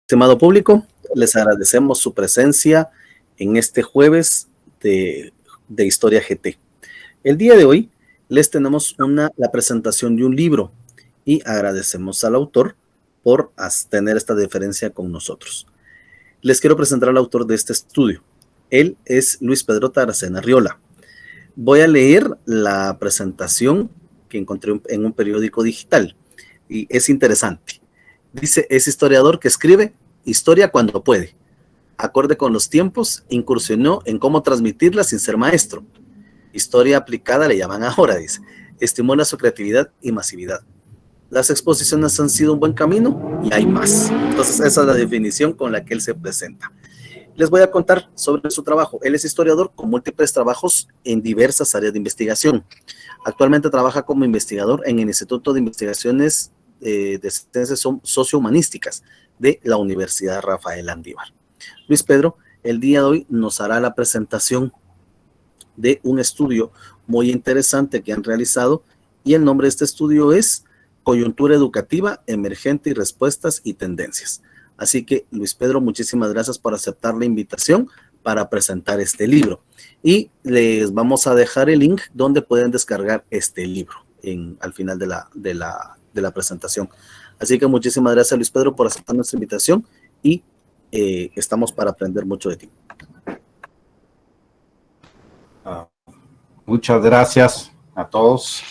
Estimado público, les agradecemos su presencia en este jueves de Historia GT. El día de hoy les tenemos la presentación de un libro y agradecemos al autor por tener esta deferencia con nosotros. Les quiero presentar al autor de este estudio. Él es Luis Pedro Taracena Riola. Voy a leer la presentación que encontré en un periódico digital y es interesante. Dice, es historiador que escribe historia cuando puede. Acorde con los tiempos, incursionó en cómo transmitirla sin ser maestro. Historia aplicada le llaman ahora, dice. Estimula su creatividad y masividad. Las exposiciones han sido un buen camino y hay más. Entonces, esa es la definición con la que él se presenta. Les voy a contar sobre su trabajo. Él es historiador con múltiples trabajos en diversas áreas de investigación. Actualmente trabaja como investigador en el Instituto de Investigaciones de Ciencias Sociohumanísticas de la Universidad Rafael Andívar. Luis Pedro, el día de hoy nos hará la presentación de un estudio muy interesante que han realizado y el nombre de este estudio es Coyuntura Educativa, Emergente y Respuestas y Tendencias. Así que, Luis Pedro, muchísimas gracias por aceptar la invitación para presentar este libro. Y les vamos a dejar el link donde pueden descargar este libro al final de la presentación. Así que muchísimas gracias, Luis Pedro, por aceptar nuestra invitación y estamos para aprender mucho de ti. Muchas gracias a todos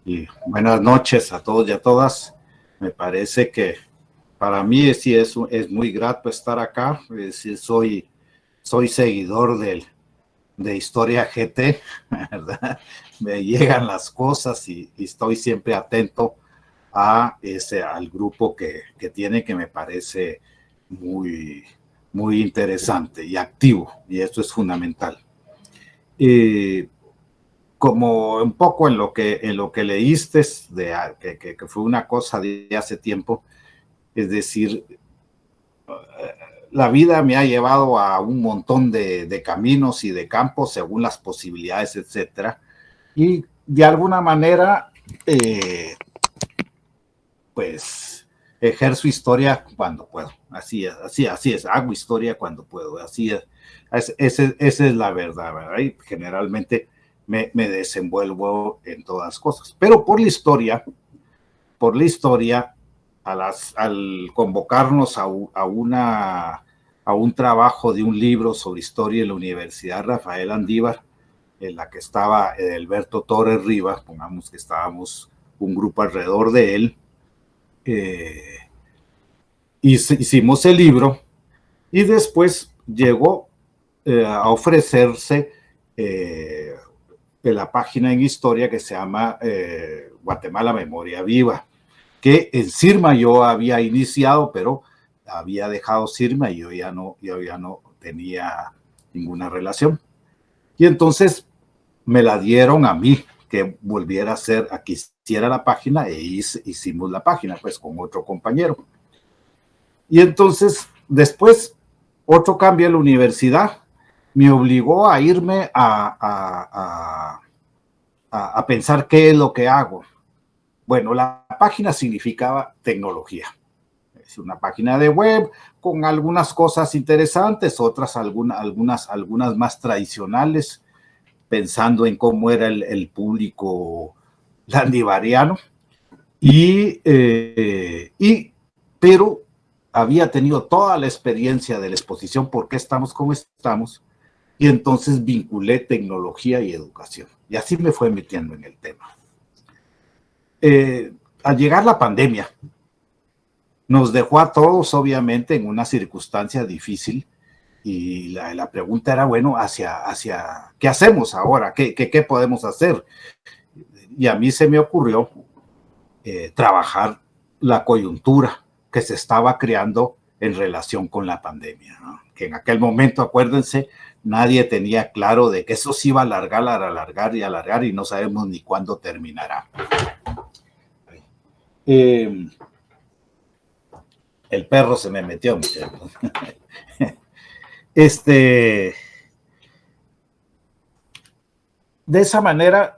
y buenas noches a todos y a todas. Me parece que para mí sí es muy grato estar acá. Es decir, soy seguidor de Historia GT, ¿verdad? Me llegan las cosas y estoy siempre atento al grupo que tiene, que me parece muy, muy interesante y activo, y esto es fundamental. Como un poco en lo que leíste, que fue una cosa de hace tiempo, es decir, la vida me ha llevado a un montón de caminos y de campos según las posibilidades, etcétera, y de alguna manera, pues ejerzo historia cuando puedo. Así es, hago historia cuando puedo. Así es, esa es la verdad, ¿verdad? Y generalmente me desenvuelvo en todas las cosas. Pero por la historia, al convocarnos a un trabajo de un libro sobre historia en la Universidad Rafael Andívar, en la que estaba Alberto Torres Rivas, pongamos que estábamos un grupo alrededor de él, hicimos el libro y después llegó a ofrecerse la página en historia que se llama Guatemala Memoria Viva, que en CIRMA yo había iniciado, pero había dejado CIRMA y yo ya no tenía ninguna relación. Y entonces me la dieron a mí, que volviera a hacer, a que hiciera la página, e hicimos la página, pues, con otro compañero. Y entonces, después, otro cambio en la universidad me obligó a irme a pensar qué es lo que hago. Bueno, la página significaba tecnología. Es una página de web con algunas cosas interesantes, otras algunas más tradicionales, pensando en cómo era el público landivariano, pero había tenido toda la experiencia de la exposición ¿Por qué estamos como estamos? Y entonces vinculé tecnología y educación. Y así me fue metiendo en el tema. Al llegar la pandemia, nos dejó a todos, obviamente, en una circunstancia difícil. Y la pregunta era, bueno, ¿qué hacemos ahora? ¿Qué podemos hacer? Y a mí se me ocurrió trabajar la coyuntura que se estaba creando en relación con la pandemia, ¿no? Que en aquel momento, acuérdense, nadie tenía claro de que eso se iba a alargar y no sabemos ni cuándo terminará. El perro se me metió, muchachos. De esa manera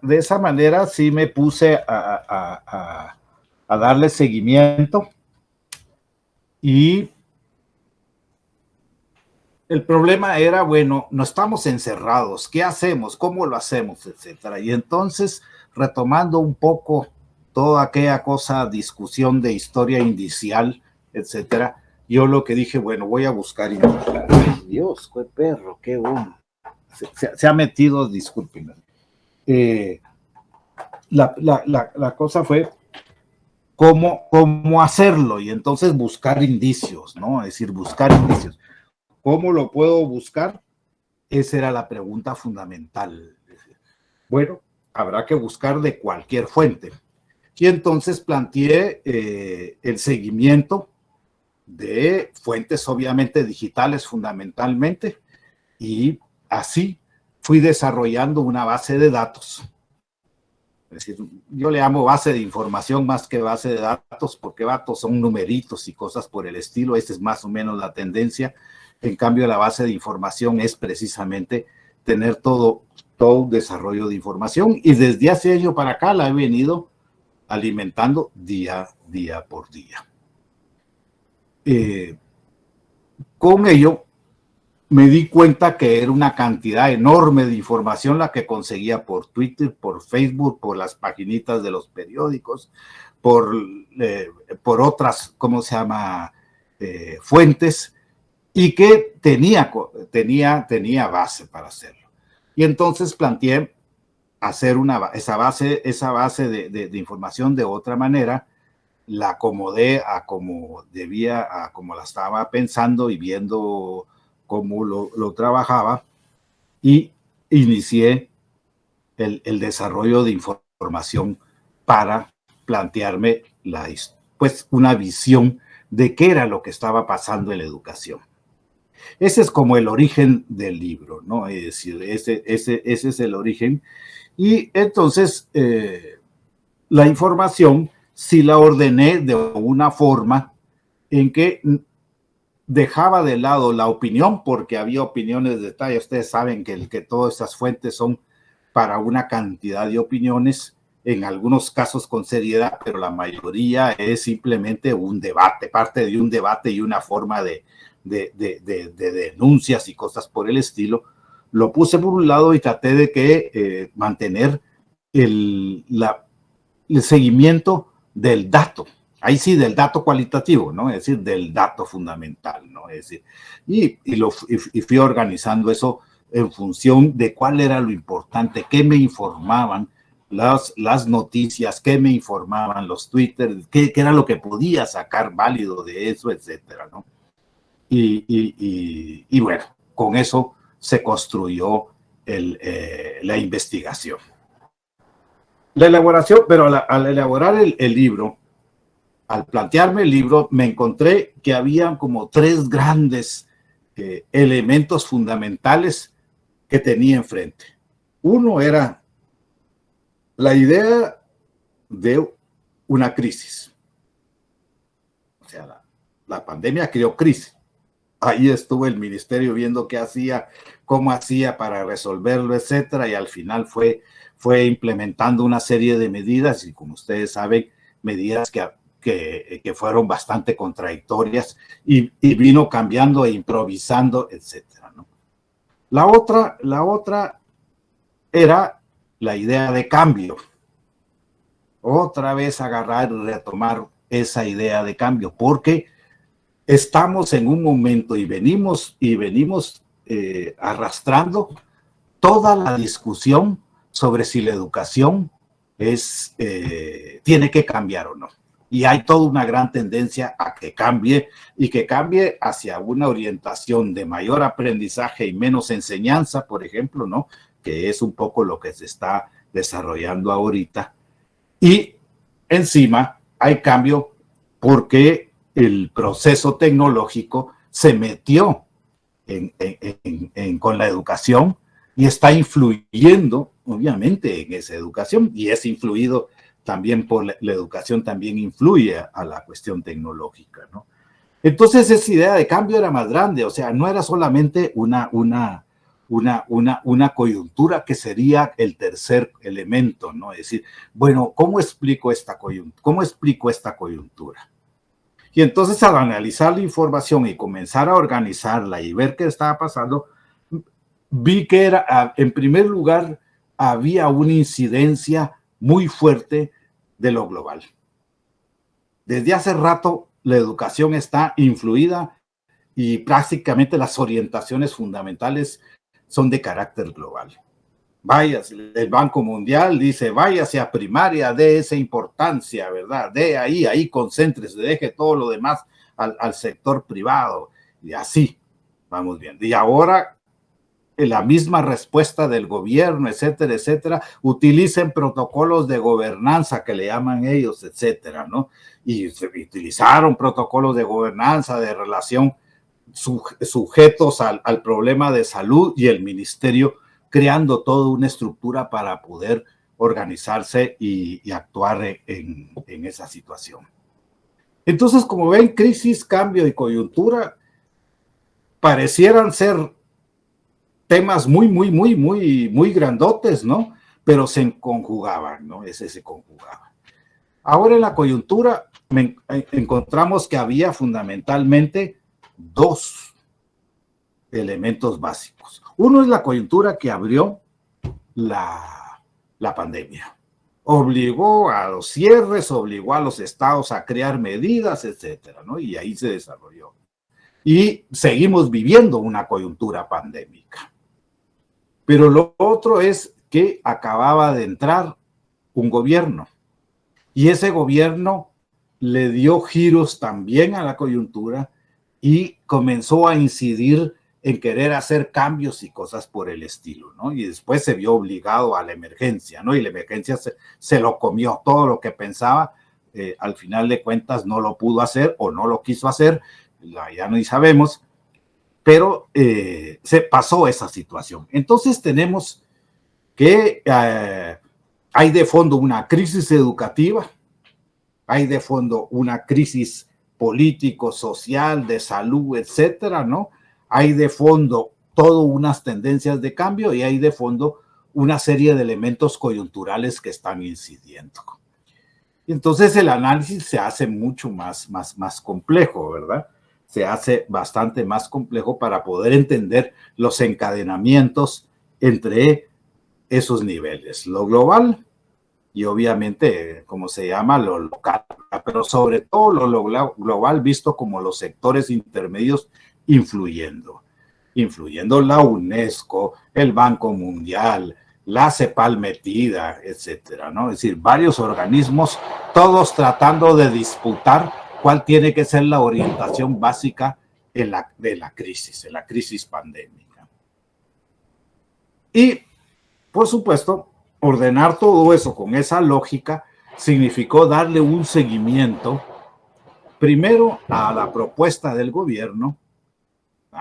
sí me puse a darle seguimiento y el problema era, bueno, no estamos encerrados, ¿qué hacemos? ¿Cómo lo hacemos? Etcétera. Y entonces, retomando un poco toda aquella cosa, discusión de historia indicial, etcétera, yo lo que dije, bueno, voy a buscar investigar. Ay, Dios, qué perro, qué uno. Se ha metido, discúlpenme. La cosa fue cómo hacerlo y entonces buscar indicios, ¿no? Es decir, buscar indicios. ¿Cómo lo puedo buscar? Esa era la pregunta fundamental. Bueno, habrá que buscar de cualquier fuente. Y entonces planteé el seguimiento de fuentes obviamente digitales fundamentalmente y así fui desarrollando una base de datos. Es decir, yo le llamo base de información más que base de datos porque datos son numeritos y cosas por el estilo. Esa es más o menos la tendencia. En cambio, la base de información es precisamente tener todo desarrollo de información y desde hace años para acá la he venido alimentando día por día. Con ello me di cuenta que era una cantidad enorme de información la que conseguía por Twitter, por Facebook, por las paginitas de los periódicos, por otras, ¿cómo se llama?, fuentes, y que tenía base para hacerlo. Y entonces planteé hacer esa base de información de otra manera, la acomodé a como debía, a como la estaba pensando y viendo cómo lo trabajaba, y inicié el desarrollo de información para plantearme pues una visión de qué era lo que estaba pasando en la educación. Ese es como el origen del libro, ¿no? Es decir, ese es el origen. Y entonces la información sí la ordené de una forma en que dejaba de lado la opinión, porque había opiniones de detalle. Ustedes saben que todas esas fuentes son para una cantidad de opiniones, en algunos casos con seriedad, pero la mayoría es simplemente un debate, parte de un debate y una forma de denuncias y cosas por el estilo. Lo puse por un lado y traté de mantener el seguimiento del dato. Ahí sí, del dato cualitativo, ¿no? Es decir, del dato fundamental, ¿no? Es decir, y fui organizando eso en función de cuál era lo importante, qué me informaban las noticias, qué me informaban los Twitter, qué era lo que podía sacar válido de eso, etcétera, ¿no? Y bueno, con eso se construyó la investigación. La elaboración, pero al elaborar el libro, al plantearme el libro, me encontré que había como tres grandes elementos fundamentales que tenía enfrente. Uno era la idea de una crisis. O sea, la pandemia creó crisis. Ahí estuvo el ministerio viendo qué hacía, cómo hacía para resolverlo, etcétera, y al final fue implementando una serie de medidas, y como ustedes saben, medidas que fueron bastante contradictorias, y vino cambiando e improvisando, etcétera, ¿no? La otra era la idea de cambio. Otra vez agarrar y retomar esa idea de cambio, porque estamos en un momento y venimos arrastrando toda la discusión sobre si la educación tiene que cambiar o no. Y hay toda una gran tendencia a que cambie, y que cambie hacia una orientación de mayor aprendizaje y menos enseñanza, por ejemplo, ¿no? Que es un poco lo que se está desarrollando ahorita. Y encima hay cambio porque el proceso tecnológico se metió con la educación y está influyendo, obviamente, en esa educación, y es influido también por la educación, también influye a la cuestión tecnológica, ¿no? Entonces esa idea de cambio era más grande, o sea, no era solamente una coyuntura que sería el tercer elemento, ¿no? Es decir, bueno, ¿cómo explico esta coyuntura? Y entonces al analizar la información y comenzar a organizarla y ver qué estaba pasando, vi que era, en primer lugar, había una incidencia muy fuerte de lo global. Desde hace rato la educación está influida y prácticamente las orientaciones fundamentales son de carácter global. Váyase, el Banco Mundial dice, váyase a primaria, dé esa importancia, ¿verdad? De ahí concéntrese, deje todo lo demás al sector privado. Y así vamos viendo. Y ahora, la misma respuesta del gobierno, etcétera, etcétera, utilicen protocolos de gobernanza que le llaman ellos, etcétera, ¿no? Y utilizaron protocolos de gobernanza, de relación sujetos al problema de salud y el ministerio creando toda una estructura para poder organizarse y actuar en esa situación. Entonces, como ven, crisis, cambio y coyuntura parecieran ser temas muy grandotes, ¿no? Pero se conjugaban, ¿no? Se conjugaba. Ahora en la coyuntura encontramos que había fundamentalmente dos elementos básicos. Uno es la coyuntura que abrió la pandemia. Obligó a los cierres, obligó a los estados a crear medidas, etcétera, ¿no? Y ahí se desarrolló. Y seguimos viviendo una coyuntura pandémica. Pero lo otro es que acababa de entrar un gobierno. Y ese gobierno le dio giros también a la coyuntura y comenzó a incidir en querer hacer cambios y cosas por el estilo, ¿no? Y después se vio obligado a la emergencia, ¿no? Y la emergencia se lo comió todo lo que pensaba, al final de cuentas no lo pudo hacer o no lo quiso hacer, ya no sabemos, pero se pasó esa situación. Entonces tenemos que hay de fondo una crisis educativa, hay de fondo una crisis político, social, de salud, etcétera, ¿no? Hay de fondo todas unas tendencias de cambio y hay de fondo una serie de elementos coyunturales que están incidiendo. Y entonces el análisis se hace mucho más complejo, ¿verdad? Se hace bastante más complejo para poder entender los encadenamientos entre esos niveles, lo global y obviamente, como se llama, lo local, pero sobre todo lo global visto como los sectores intermedios influyendo la UNESCO, el Banco Mundial, la CEPAL metida, etcétera, ¿no? Es decir, varios organismos, todos tratando de disputar cuál tiene que ser la orientación básica de la crisis pandémica. Y, por supuesto, ordenar todo eso con esa lógica significó darle un seguimiento primero a la propuesta del gobierno,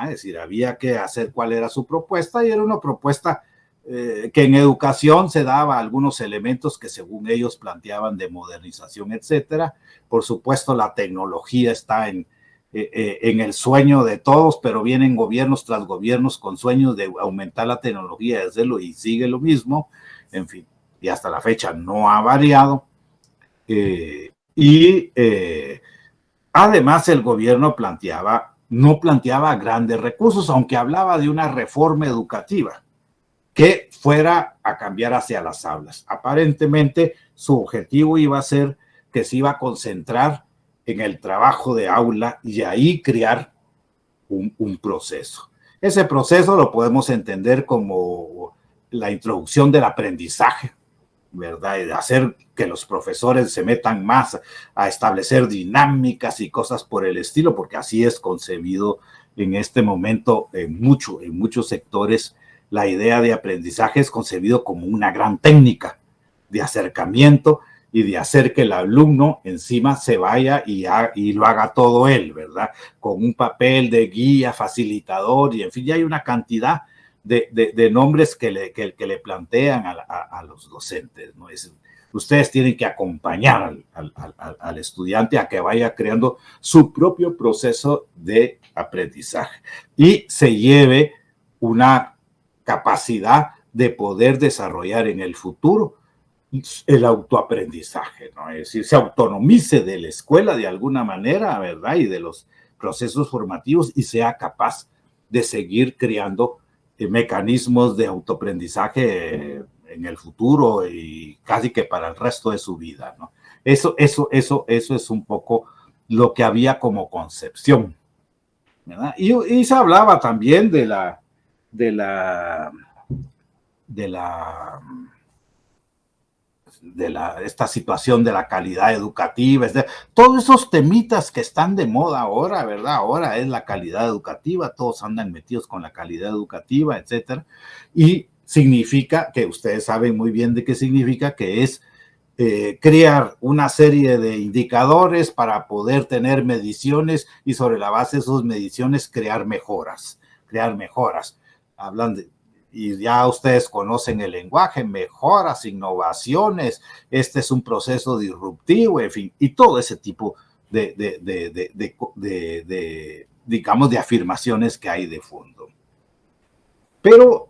es decir, había que hacer cuál era su propuesta y era una propuesta que en educación se daba algunos elementos que según ellos planteaban de modernización, etcétera. Por supuesto, la tecnología está en el sueño de todos, pero vienen gobiernos tras gobiernos con sueños de aumentar la tecnología, de hacerlo y sigue lo mismo. En fin, y hasta la fecha no ha variado. Además, el gobierno no planteaba grandes recursos, aunque hablaba de una reforma educativa que fuera a cambiar hacia las aulas. Aparentemente, su objetivo iba a ser que se iba a concentrar en el trabajo de aula y ahí crear un proceso. Ese proceso lo podemos entender como la introducción del aprendizaje, ¿verdad? Y de hacer que los profesores se metan más a establecer dinámicas y cosas por el estilo, porque así es concebido en este momento en muchos sectores. La idea de aprendizaje es concebido como una gran técnica de acercamiento y de hacer que el alumno encima se vaya y lo haga todo él, ¿verdad? Con un papel de guía, facilitador y en fin, ya hay una cantidad de nombres que le plantean a los docentes, ¿no? Ustedes tienen que acompañar al estudiante a que vaya creando su propio proceso de aprendizaje y se lleve una capacidad de poder desarrollar en el futuro el autoaprendizaje, ¿no? Es decir, se autonomice de la escuela de alguna manera, ¿verdad? Y de los procesos formativos y sea capaz de seguir creando mecanismos de autoaprendizaje en el futuro y casi que para el resto de su vida, ¿no? Eso es un poco lo que había como concepción, ¿verdad? Y se hablaba también de esta situación de la calidad educativa, todos esos temitas que están de moda ahora, ¿verdad? Ahora es la calidad educativa, todos andan metidos con la calidad educativa, etcétera. Y significa, que ustedes saben muy bien de qué significa, que es crear una serie de indicadores para poder tener mediciones y sobre la base de esas mediciones crear mejoras. Hablan de, y ya ustedes conocen el lenguaje, mejoras, innovaciones, este es un proceso disruptivo, en fin, y todo ese tipo digamos, de afirmaciones que hay de fondo. Pero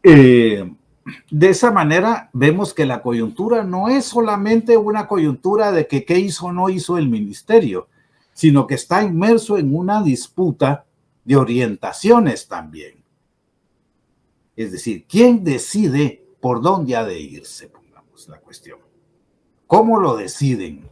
de esa manera vemos que la coyuntura no es solamente una coyuntura de que qué hizo o no hizo el ministerio, sino que está inmerso en una disputa de orientaciones también. Es decir, ¿quién decide por dónde ha de irse? Pongamos la cuestión. ¿Cómo lo deciden?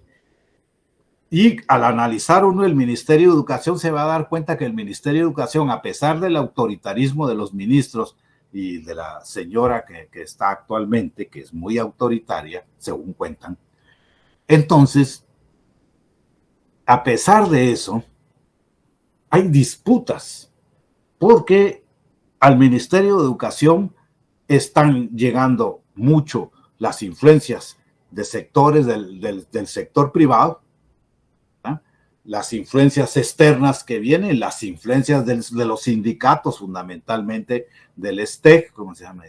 Y al analizar uno el Ministerio de Educación se va a dar cuenta que el Ministerio de Educación, a pesar del autoritarismo de los ministros y de la señora que está actualmente, que es muy autoritaria, según cuentan, entonces, a pesar de eso, hay disputas, porque al Ministerio de Educación están llegando mucho las influencias de sectores del sector privado, las influencias externas que vienen, las influencias de los sindicatos, fundamentalmente del STEC, como se llama.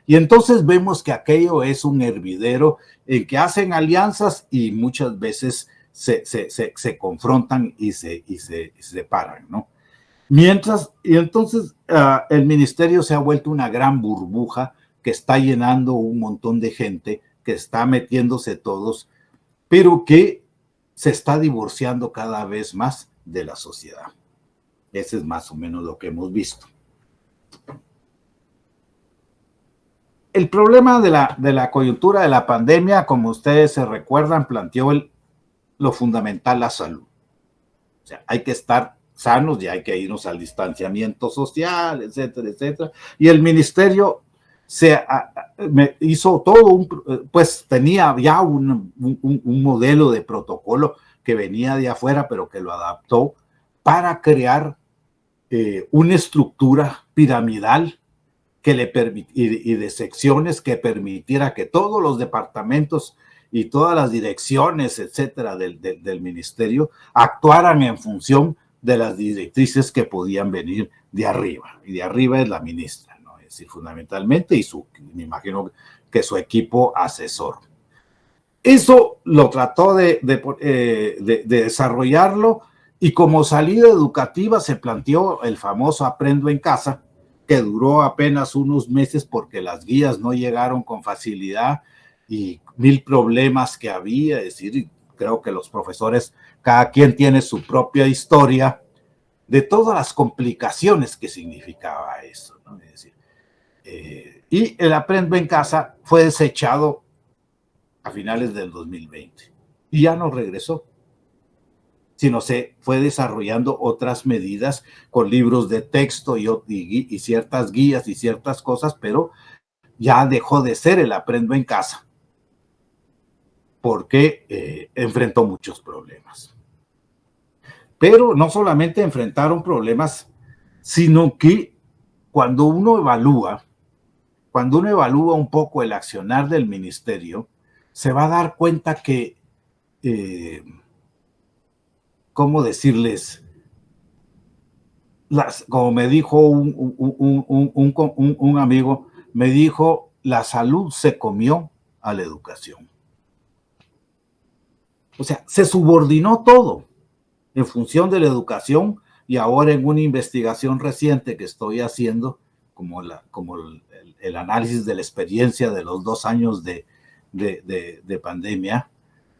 Y entonces vemos que aquello es un hervidero en que hacen alianzas y muchas veces se confrontan y se separan, ¿no? Y entonces el ministerio se ha vuelto una gran burbuja que está llenando un montón de gente, que está metiéndose todos, pero que se está divorciando cada vez más de la sociedad. Ese es más o menos lo que hemos visto. El problema de la coyuntura de la pandemia, como ustedes se recuerdan, planteó lo fundamental, la salud. O sea, hay que estar sanos y hay que irnos al distanciamiento social, etcétera, etcétera. Y el ministerio hizo todo pues tenía ya un modelo de protocolo que venía de afuera, pero que lo adaptó para crear una estructura piramidal que y de secciones que permitiera que todos los departamentos y todas las direcciones, etcétera, del ministerio actuaran en función de las directrices que podían venir de arriba. Y de arriba es la ministra, ¿no? Es decir, fundamentalmente, y me imagino que su equipo asesor. Eso lo trató de desarrollarlo, y como salida educativa se planteó el famoso Aprendo en Casa, que duró apenas unos meses porque las guías no llegaron con facilidad y mil problemas que había. Es decir, creo que los profesores, cada quien tiene su propia historia de todas las complicaciones que significaba eso, ¿no? Es decir, y el Aprendo en Casa fue desechado a finales del 2020 y ya no regresó, sino se fue desarrollando otras medidas con libros de texto y ciertas guías y ciertas cosas, pero ya dejó de ser el Aprendo en Casa porque enfrentó muchos problemas. Pero no solamente enfrentaron problemas, sino que cuando uno evalúa un poco el accionar del ministerio, se va a dar cuenta que, ¿cómo decirles? Como me dijo un amigo, me dijo, la salud se comió a la educación. O sea, se subordinó todo en función de la educación, y ahora en una investigación reciente que estoy haciendo, como el análisis de la experiencia de los 2 años de de pandemia,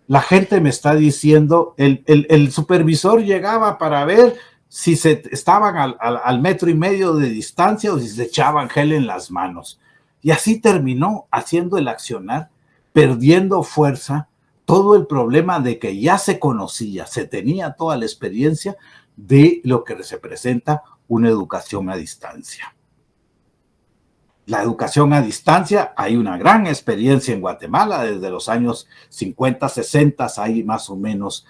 la gente me está diciendo, el supervisor llegaba para ver si estaban al metro y medio de distancia o si se echaban gel en las manos. Y así terminó haciendo el accionar, perdiendo fuerza, todo el problema de que ya se conocía, se tenía toda la experiencia de lo que se presenta una educación a distancia. La educación a distancia, hay una gran experiencia en Guatemala, desde los años 50, 60 hay más o menos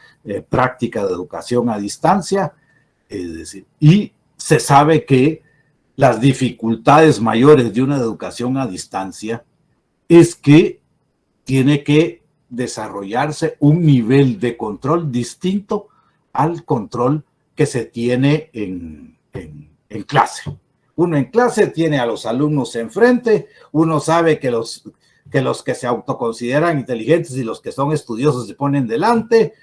práctica de educación a distancia, es decir, y se sabe que las dificultades mayores de una educación a distancia es que tiene que desarrollarse un nivel de control distinto al control que se tiene en clase. Uno en clase tiene a los alumnos enfrente, uno sabe que los que se autoconsideran inteligentes y los que son estudiosos se ponen delante,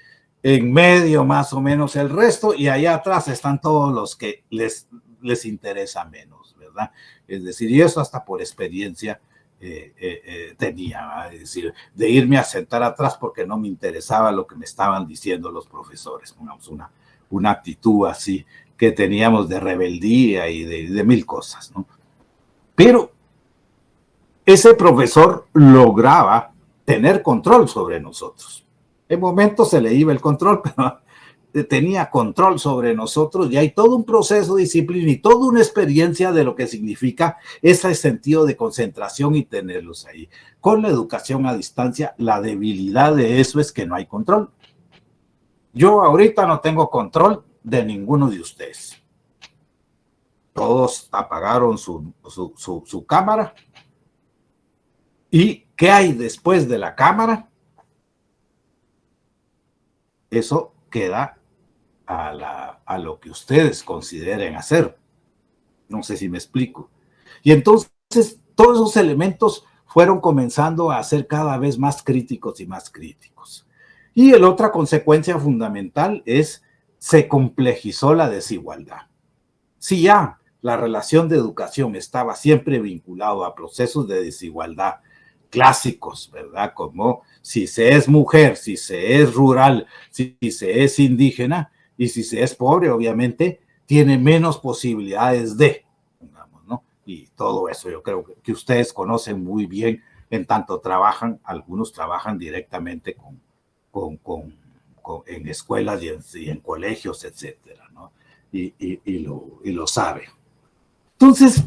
en medio más o menos el resto, y allá atrás están todos los que les interesa menos, ¿verdad? Es decir, y eso hasta por experiencia tenía, es decir, de irme a sentar atrás porque no me interesaba lo que me estaban diciendo los profesores, pongamos una actitud así que teníamos de rebeldía y de mil cosas, ¿no? Pero ese profesor lograba tener control sobre nosotros. En momentos se le iba el control, pero tenía control sobre nosotros y hay todo un proceso de disciplina y toda una experiencia de lo que significa ese sentido de concentración y tenerlos ahí. Con la educación a distancia, la debilidad de eso es que no hay control. Yo ahorita no tengo control de ninguno de ustedes. Todos apagaron su cámara. ¿Y qué hay después de la cámara? Eso queda a lo que ustedes consideren hacer. No sé si me explico. Y entonces todos esos elementos fueron comenzando a ser cada vez más críticos y más críticos. Y la otra consecuencia fundamental es se complejizó la desigualdad. Si ya la relación de educación estaba siempre vinculado a procesos de desigualdad clásicos, ¿verdad? Como si se es mujer, si se es rural, si se es indígena y si se es pobre, obviamente, tiene menos posibilidades de, digamos, ¿no? Y todo eso yo creo que ustedes conocen muy bien, en tanto trabajan, algunos trabajan directamente en escuelas y en colegios, etcétera, ¿no? Y lo saben. Entonces,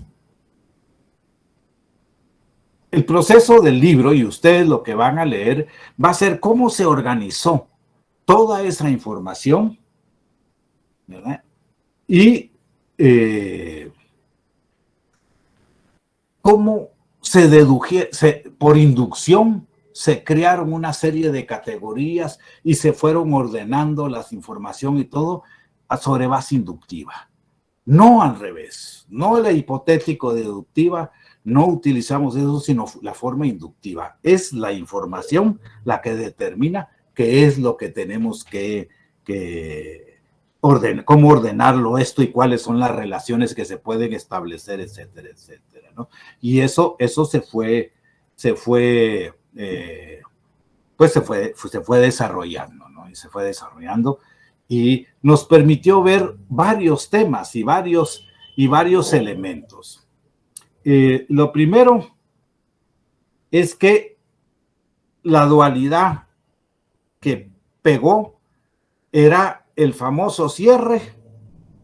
el proceso del libro, y ustedes lo que van a leer, va a ser cómo se organizó toda esa información, ¿verdad? Y cómo se dedujeron, por inducción, se crearon una serie de categorías y se fueron ordenando la información y todo sobre base inductiva. No al revés, no la hipotético-deductiva, no utilizamos eso, sino la forma inductiva. Es la información la que determina qué es lo que tenemos que ordenar, cómo ordenarlo esto y cuáles son las relaciones que se pueden establecer, etcétera, etcétera, ¿no? Y eso se fue desarrollando, ¿no? Y se fue desarrollando y nos permitió ver varios temas y varios elementos. Lo primero es que la dualidad que pegó era el famoso cierre,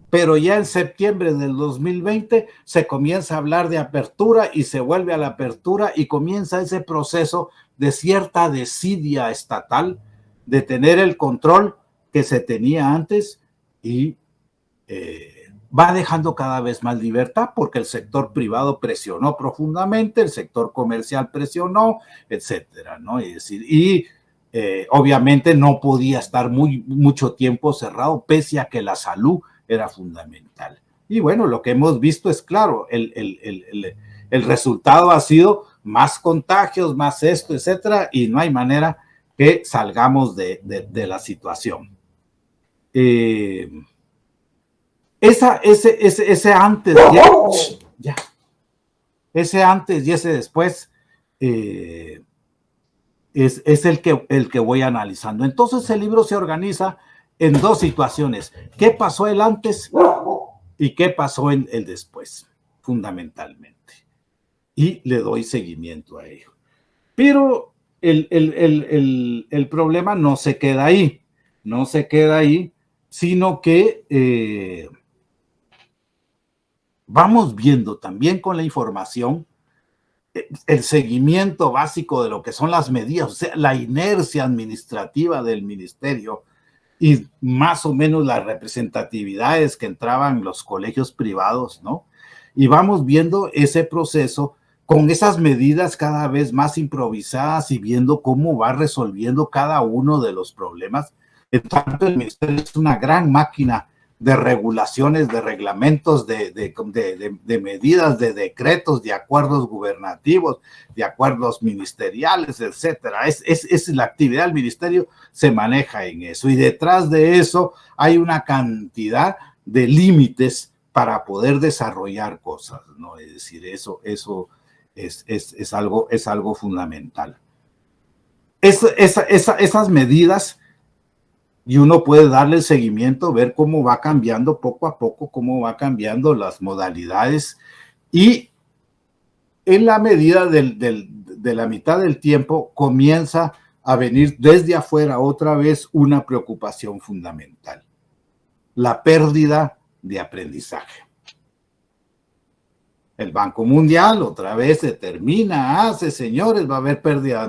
pero ya en septiembre del 2020 se comienza a hablar de apertura y se vuelve a la apertura y comienza ese proceso de cierta desidia estatal de tener el control que se tenía antes y va dejando cada vez más libertad porque el sector privado presionó profundamente, el sector comercial presionó, etcétera, ¿no? Es decir, obviamente no podía estar mucho tiempo cerrado, pese a que la salud era fundamental. Y bueno, lo que hemos visto es claro, el resultado ha sido más contagios, más esto, etcétera, y no hay manera que salgamos de la situación. Ese antes ese antes y ese después es el que voy analizando. Entonces el libro se organiza en dos situaciones. ¿Qué pasó el antes y qué pasó en el después? Fundamentalmente. Y le doy seguimiento a ello. Pero el problema no se queda ahí. No se queda ahí, sino que vamos viendo también con la información el seguimiento básico de lo que son las medidas, o sea, la inercia administrativa del ministerio y más o menos las representatividades que entraban los colegios privados, ¿no? Y vamos viendo ese proceso con esas medidas cada vez más improvisadas y viendo cómo va resolviendo cada uno de los problemas. En tanto, el ministerio es una gran máquina de regulaciones, de reglamentos, de medidas, de decretos, de acuerdos gubernativos, de acuerdos ministeriales, etcétera. Es la actividad del ministerio se maneja en eso. Y detrás de eso hay una cantidad de límites para poder desarrollar cosas, ¿no? Es decir, eso es algo fundamental. Esas medidas, y uno puede darle seguimiento, ver cómo va cambiando poco a poco, cómo va cambiando las modalidades, y en la medida de la mitad del tiempo comienza a venir desde afuera otra vez una preocupación fundamental: la pérdida de aprendizaje. El Banco Mundial otra vez determina, señores, va a haber pérdida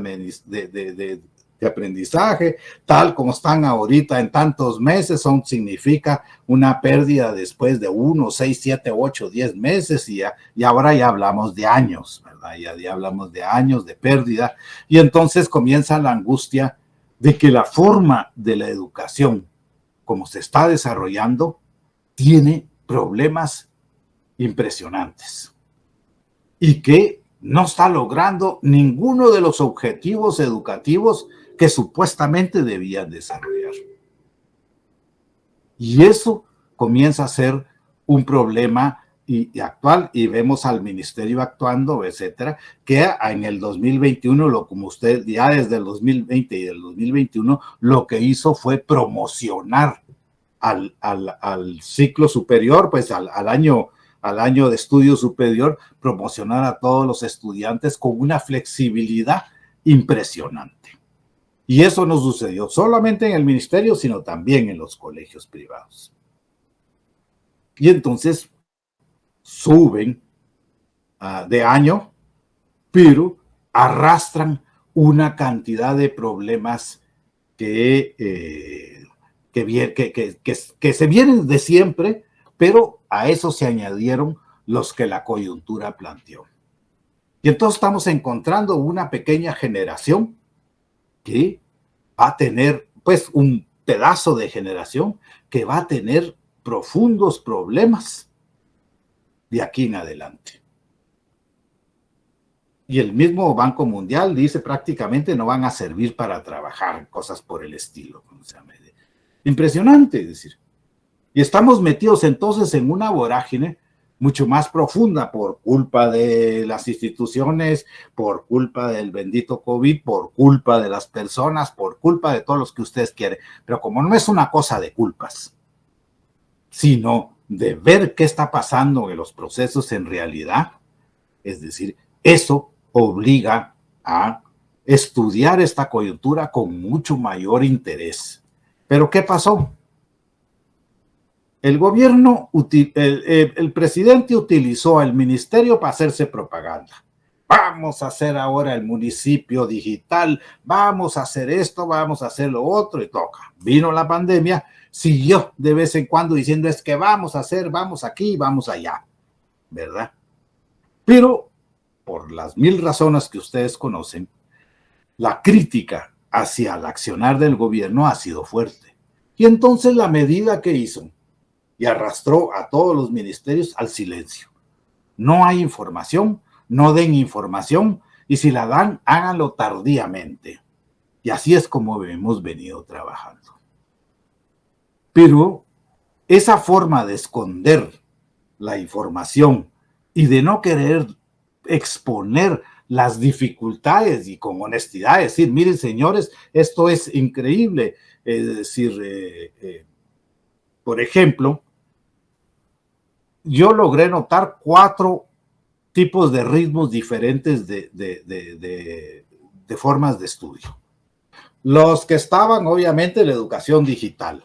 de aprendizaje, tal como están ahorita en tantos meses, significa una pérdida después de 1, 6, 7, 8, 10 meses, y ahora ya hablamos de años, ¿verdad? Ya hablamos de años de pérdida, y entonces comienza la angustia de que la forma de la educación, como se está desarrollando, tiene problemas impresionantes y que no está logrando ninguno de los objetivos educativos que supuestamente debían desarrollar. Y eso comienza a ser un problema y actual, y vemos al ministerio actuando, etcétera, que en el 2021, como usted ya desde el 2020 y el 2021, lo que hizo fue promocionar al ciclo superior, pues al año de estudio superior, promocionar a todos los estudiantes con una flexibilidad impresionante. Y eso no sucedió solamente en el ministerio, sino también en los colegios privados. Y entonces suben de año, pero arrastran una cantidad de problemas que se vienen de siempre, pero a eso se añadieron los que la coyuntura planteó. Y entonces estamos encontrando una pequeña generación que va a tener, pues, un pedazo de generación que va a tener profundos problemas de aquí en adelante. Y el mismo Banco Mundial dice prácticamente no van a servir para trabajar, cosas por el estilo. O sea, impresionante, es decir. Y estamos metidos entonces en una vorágine mucho más profunda por culpa de las instituciones, por culpa del bendito COVID, por culpa de las personas, por culpa de todos los que ustedes quieren. Pero como no es una cosa de culpas, sino de ver qué está pasando en los procesos en realidad, es decir, eso obliga a estudiar esta coyuntura con mucho mayor interés. ¿Pero qué pasó? El gobierno, el presidente utilizó el ministerio para hacerse propaganda. Vamos a hacer ahora el municipio digital, vamos a hacer esto, vamos a hacer lo otro, y toca. Vino la pandemia, siguió de vez en cuando diciendo es que vamos a hacer, vamos aquí, vamos allá, ¿verdad? Pero por las 1000 razones que ustedes conocen, la crítica hacia el accionar del gobierno ha sido fuerte. Y entonces la medida que hizo y arrastró a todos los ministerios al silencio. No hay información, no den información, y si la dan, háganlo tardíamente. Y así es como hemos venido trabajando. Pero esa forma de esconder la información y de no querer exponer las dificultades y con honestidad decir, miren señores, esto es increíble. Es decir, por ejemplo, yo logré notar 4 tipos de ritmos diferentes de formas de estudio. Los que estaban, obviamente, en la educación digital,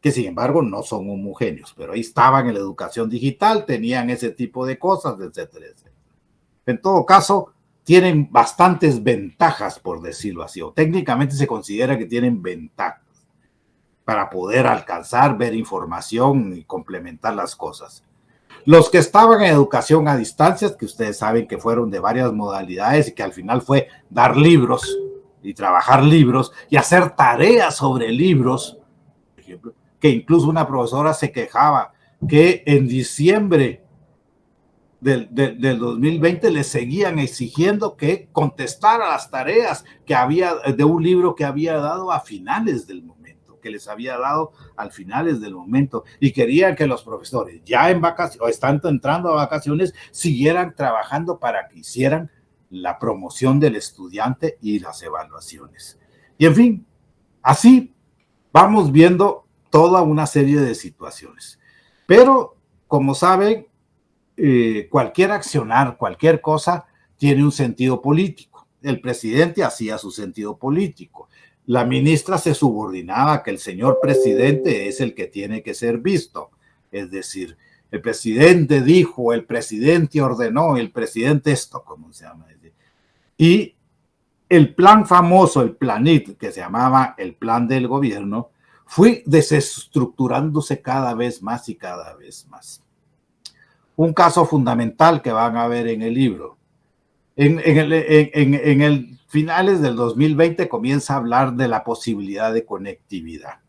que sin embargo no son homogéneos, pero ahí estaban en la educación digital, tenían ese tipo de cosas, etcétera, etcétera. En todo caso, tienen bastantes ventajas, por decirlo así, o técnicamente se considera que tienen ventajas para poder alcanzar, ver información y complementar las cosas. Los que estaban en educación a distancia, que ustedes saben que fueron de varias modalidades y que al final fue dar libros y trabajar libros y hacer tareas sobre libros, por ejemplo, que incluso una profesora se quejaba que en diciembre del 2020 le seguían exigiendo que contestara las tareas que había de un libro que había dado a finales del momento, que les había dado al finales del momento, y querían que los profesores ya en vacaciones o están entrando a vacaciones siguieran trabajando para que hicieran la promoción del estudiante y las evaluaciones. Y en fin, así vamos viendo toda una serie de situaciones. Pero, como saben, cualquier accionar, cualquier cosa, tiene un sentido político. El presidente hacía su sentido político. La ministra se subordinaba a que el señor presidente es el que tiene que ser visto. Es decir, el presidente dijo, el presidente ordenó, el presidente esto, ¿cómo se llama? Y el plan famoso, el planit, que se llamaba el plan del gobierno, fue desestructurándose cada vez más y cada vez más. Un caso fundamental que van a ver en el libro. En el finales del 2020 comienza a hablar de la posibilidad de conectividad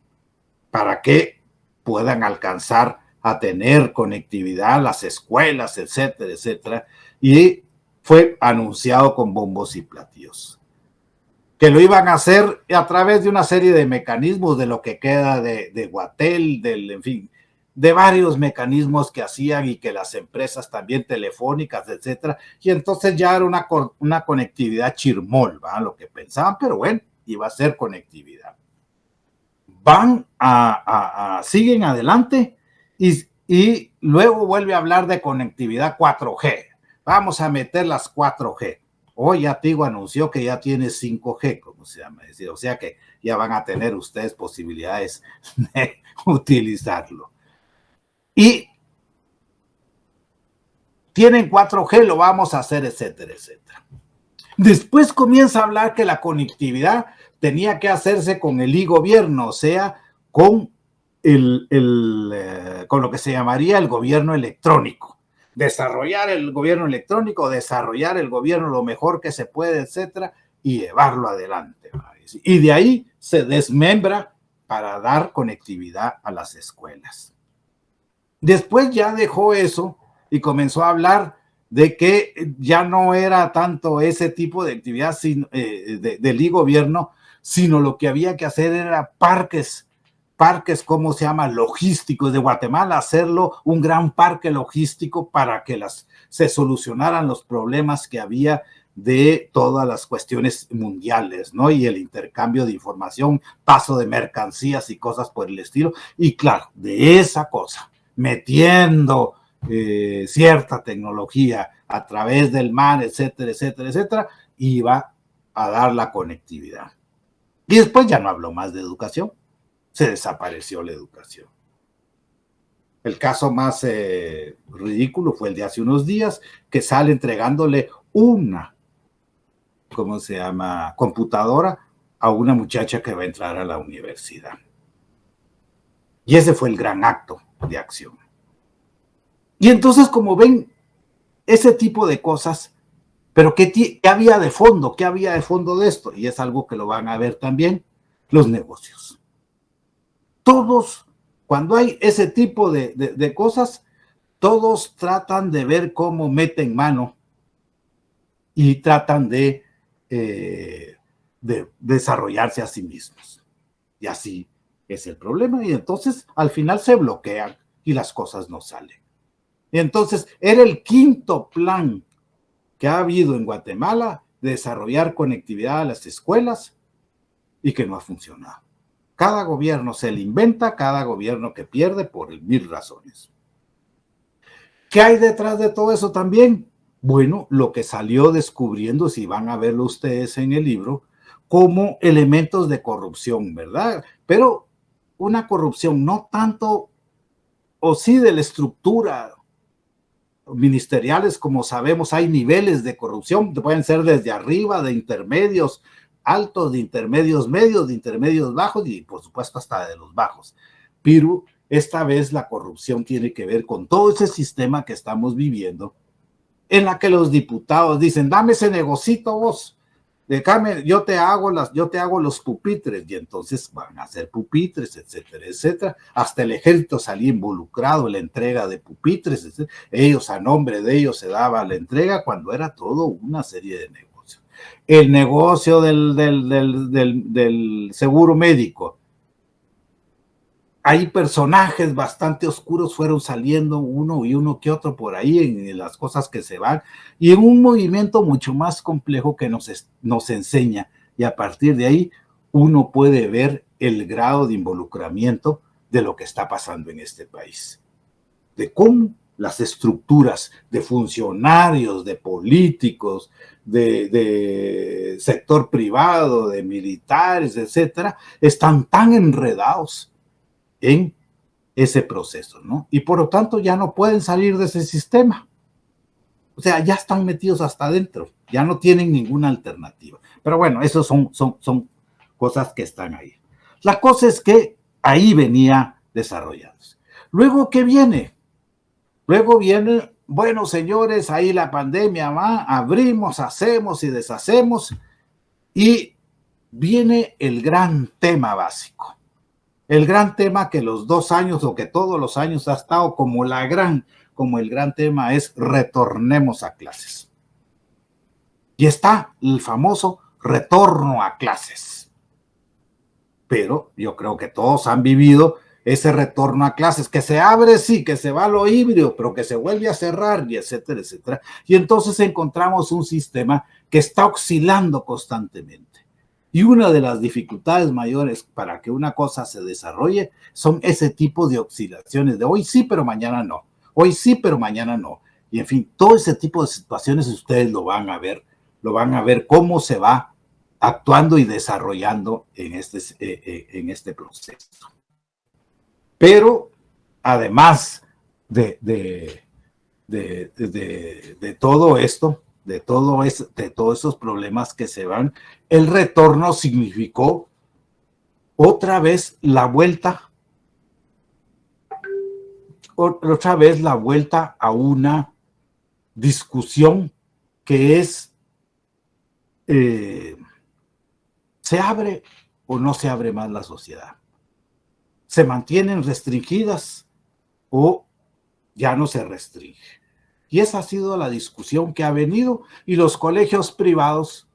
para que puedan alcanzar a tener conectividad las escuelas, etcétera, etcétera. Y fue anunciado con bombos y platillos que lo iban a hacer a través de una serie de mecanismos, de lo que queda de Guatel, en fin, de varios mecanismos que hacían y que las empresas también telefónicas, etcétera, y entonces ya era una conectividad chirmol, ¿va? Lo que pensaban, pero bueno, iba a ser conectividad. Siguen adelante y luego vuelve a hablar de conectividad 4G. Vamos a meter las 4G. Hoy ya Tigo anunció que ya tiene 5G, como se llama, decir, o sea que ya van a tener ustedes posibilidades de utilizarlo. Y tienen 4G, lo vamos a hacer, etcétera, etcétera. Después comienza a hablar que la conectividad tenía que hacerse con el e-gobierno, o sea, con lo que se llamaría el gobierno electrónico. Desarrollar el gobierno electrónico, desarrollar el gobierno lo mejor que se puede, etcétera, y llevarlo adelante. Y de ahí se desmembra para dar conectividad a las escuelas. Después ya dejó eso y comenzó a hablar de que ya no era tanto ese tipo de actividad del e-gobierno, sino lo que había que hacer era parques, ¿cómo se llama? Logísticos de Guatemala, hacerlo un gran parque logístico para que se solucionaran los problemas que había de todas las cuestiones mundiales, ¿no? Y el intercambio de información, paso de mercancías y cosas por el estilo. Y claro, de esa cosa, metiendo cierta tecnología a través del mar, etcétera, etcétera, etcétera, iba a dar la conectividad. Y después ya no habló más de educación. Se desapareció la educación. El caso más ridículo fue el de hace unos días, que sale entregándole una, ¿cómo se llama?, computadora a una muchacha que va a entrar a la universidad. Y ese fue el gran acto de acción. Y entonces, como ven, ese tipo de cosas, pero ¿qué había de fondo? ¿Qué había de fondo de esto? Y es algo que lo van a ver también, los negocios. Todos, cuando hay ese tipo de cosas, todos tratan de ver cómo meten mano y tratan de desarrollarse a sí mismos. Y así es el problema. Y entonces, al final se bloquean y las cosas no salen. Y entonces, era el quinto plan que ha habido en Guatemala de desarrollar conectividad a las escuelas y que no ha funcionado. Cada gobierno se le inventa, cada gobierno que pierde por mil razones. ¿Qué hay detrás de todo eso también? Bueno, lo que salió descubriendo, si van a verlo ustedes en el libro, como elementos de corrupción, ¿verdad? Pero una corrupción no tanto, o sí de la estructura ministeriales, como sabemos, hay niveles de corrupción, pueden ser desde arriba, de intermedios altos, de intermedios medios, de intermedios bajos y por supuesto hasta de los bajos. Pero esta vez la corrupción tiene que ver con todo ese sistema que estamos viviendo, en la que los diputados dicen, dame ese negocito vos, yo te hago los pupitres, y entonces van a hacer pupitres, etcétera, etcétera. Hasta el ejército salía involucrado en la entrega de pupitres, etcétera. Ellos, a nombre de ellos, se daba la entrega cuando era todo una serie de negocios. El negocio del seguro médico. Hay personajes bastante oscuros fueron saliendo uno y uno que otro por ahí en las cosas que se van y en un movimiento mucho más complejo que nos enseña, y a partir de ahí uno puede ver el grado de involucramiento de lo que está pasando en este país, de cómo las estructuras de funcionarios, de políticos, de sector privado, de militares, etcétera, están tan enredados en ese proceso, ¿no? Y por lo tanto ya no pueden salir de ese sistema. O sea, ya están metidos hasta adentro, ya no tienen ninguna alternativa. Pero bueno, eso son cosas que están ahí. La cosa es que ahí venía desarrollándose. Luego, ¿qué viene? Luego viene, bueno, señores, ahí la pandemia va, abrimos, hacemos y deshacemos, y viene el gran tema básico. El gran tema que los 2 años o que todos los años ha estado como el gran tema es retornemos a clases. Y está el famoso retorno a clases. Pero yo creo que todos han vivido ese retorno a clases, que se abre, sí, que se va a lo híbrido, pero que se vuelve a cerrar, y etcétera, etcétera. Y entonces encontramos un sistema que está oscilando constantemente. Y una de las dificultades mayores para que una cosa se desarrolle son ese tipo de oscilaciones de hoy sí, pero mañana no. Hoy sí, pero mañana no. Y en fin, todo ese tipo de situaciones ustedes lo van a ver cómo se va actuando y desarrollando en este proceso. Pero además de todo esto, de todos esos problemas que se van, el retorno significó otra vez la vuelta a una discusión que es, ¿se abre o no se abre más la sociedad? ¿Se mantienen restringidas o ya no se restringe? Y esa ha sido la discusión que ha venido, y los colegios privados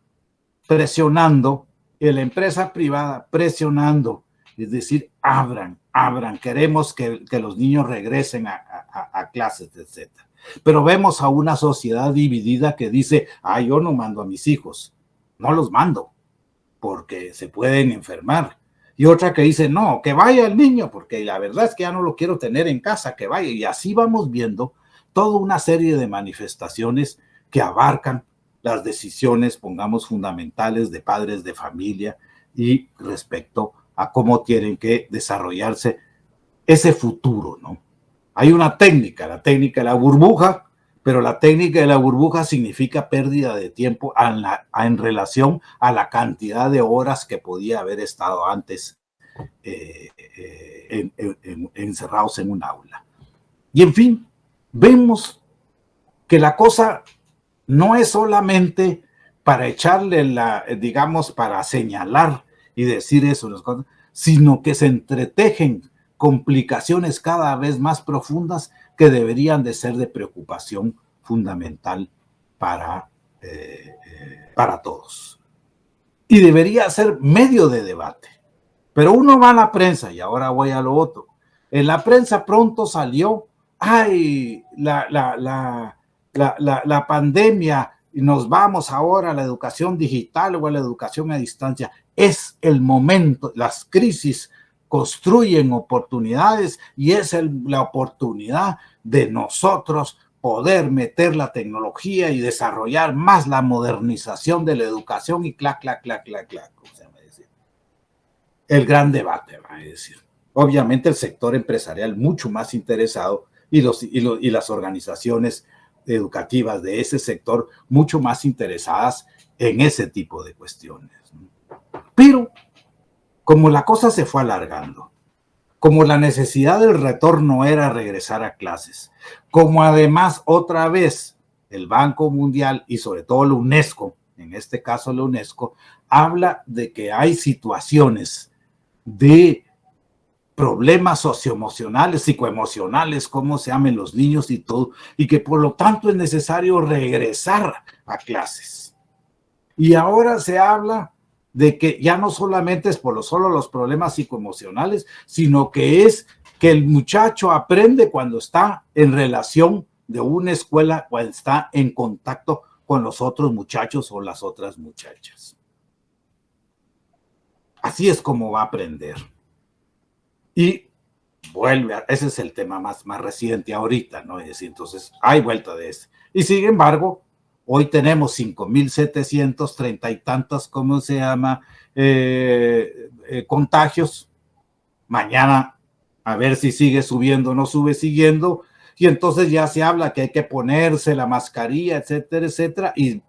presionando, y la empresa privada presionando, es decir, abran, queremos que los niños regresen a clases, etc. Pero vemos a una sociedad dividida que dice, yo no mando a mis hijos, no los mando, porque se pueden enfermar. Y otra que dice, no, que vaya el niño, porque la verdad es que ya no lo quiero tener en casa, que vaya. Y así vamos viendo toda una serie de manifestaciones que abarcan las decisiones, pongamos, fundamentales de padres de familia y respecto a cómo tienen que desarrollarse ese futuro, ¿no? Hay una técnica, la técnica de la burbuja, pero la técnica de la burbuja significa pérdida de tiempo en relación a la cantidad de horas que podía haber estado antes encerrados en un aula. Y en fin, vemos que la cosa no es solamente para echarle para señalar y decir eso, sino que se entretejen complicaciones cada vez más profundas que deberían de ser de preocupación fundamental para todos. Y debería ser medio de debate. Pero uno va a la prensa, y ahora voy a lo otro. En la prensa pronto salió, la pandemia nos vamos ahora a la educación digital o a la educación a distancia. Es el momento, las crisis construyen oportunidades y es la oportunidad de nosotros poder meter la tecnología y desarrollar más la modernización de la educación y clac. ¿Cómo se llama? El gran debate, va a decir. Obviamente el sector empresarial mucho más interesado y las organizaciones educativas de ese sector mucho más interesadas en ese tipo de cuestiones. Pero como la cosa se fue alargando, como la necesidad del retorno era regresar a clases, como además otra vez el Banco Mundial y sobre todo la UNESCO, en este caso la UNESCO, habla de que hay situaciones de problemas socioemocionales, psicoemocionales, como se llamen los niños y todo, y que por lo tanto es necesario regresar a clases. Y ahora se habla de que ya no solamente es por solo los problemas psicoemocionales, sino que es que el muchacho aprende cuando está en relación de una escuela, cuando está en contacto con los otros muchachos o las otras muchachas. Así es como va a aprender. Y ese es el tema más reciente ahorita, ¿no? Es decir, entonces hay vuelta de ese. Y sin embargo, hoy tenemos 5,730 y tantas, ¿cómo se llama? Contagios. Mañana a ver si sigue subiendo o no sube siguiendo. Y entonces ya se habla que hay que ponerse la mascarilla, etcétera, etcétera. Y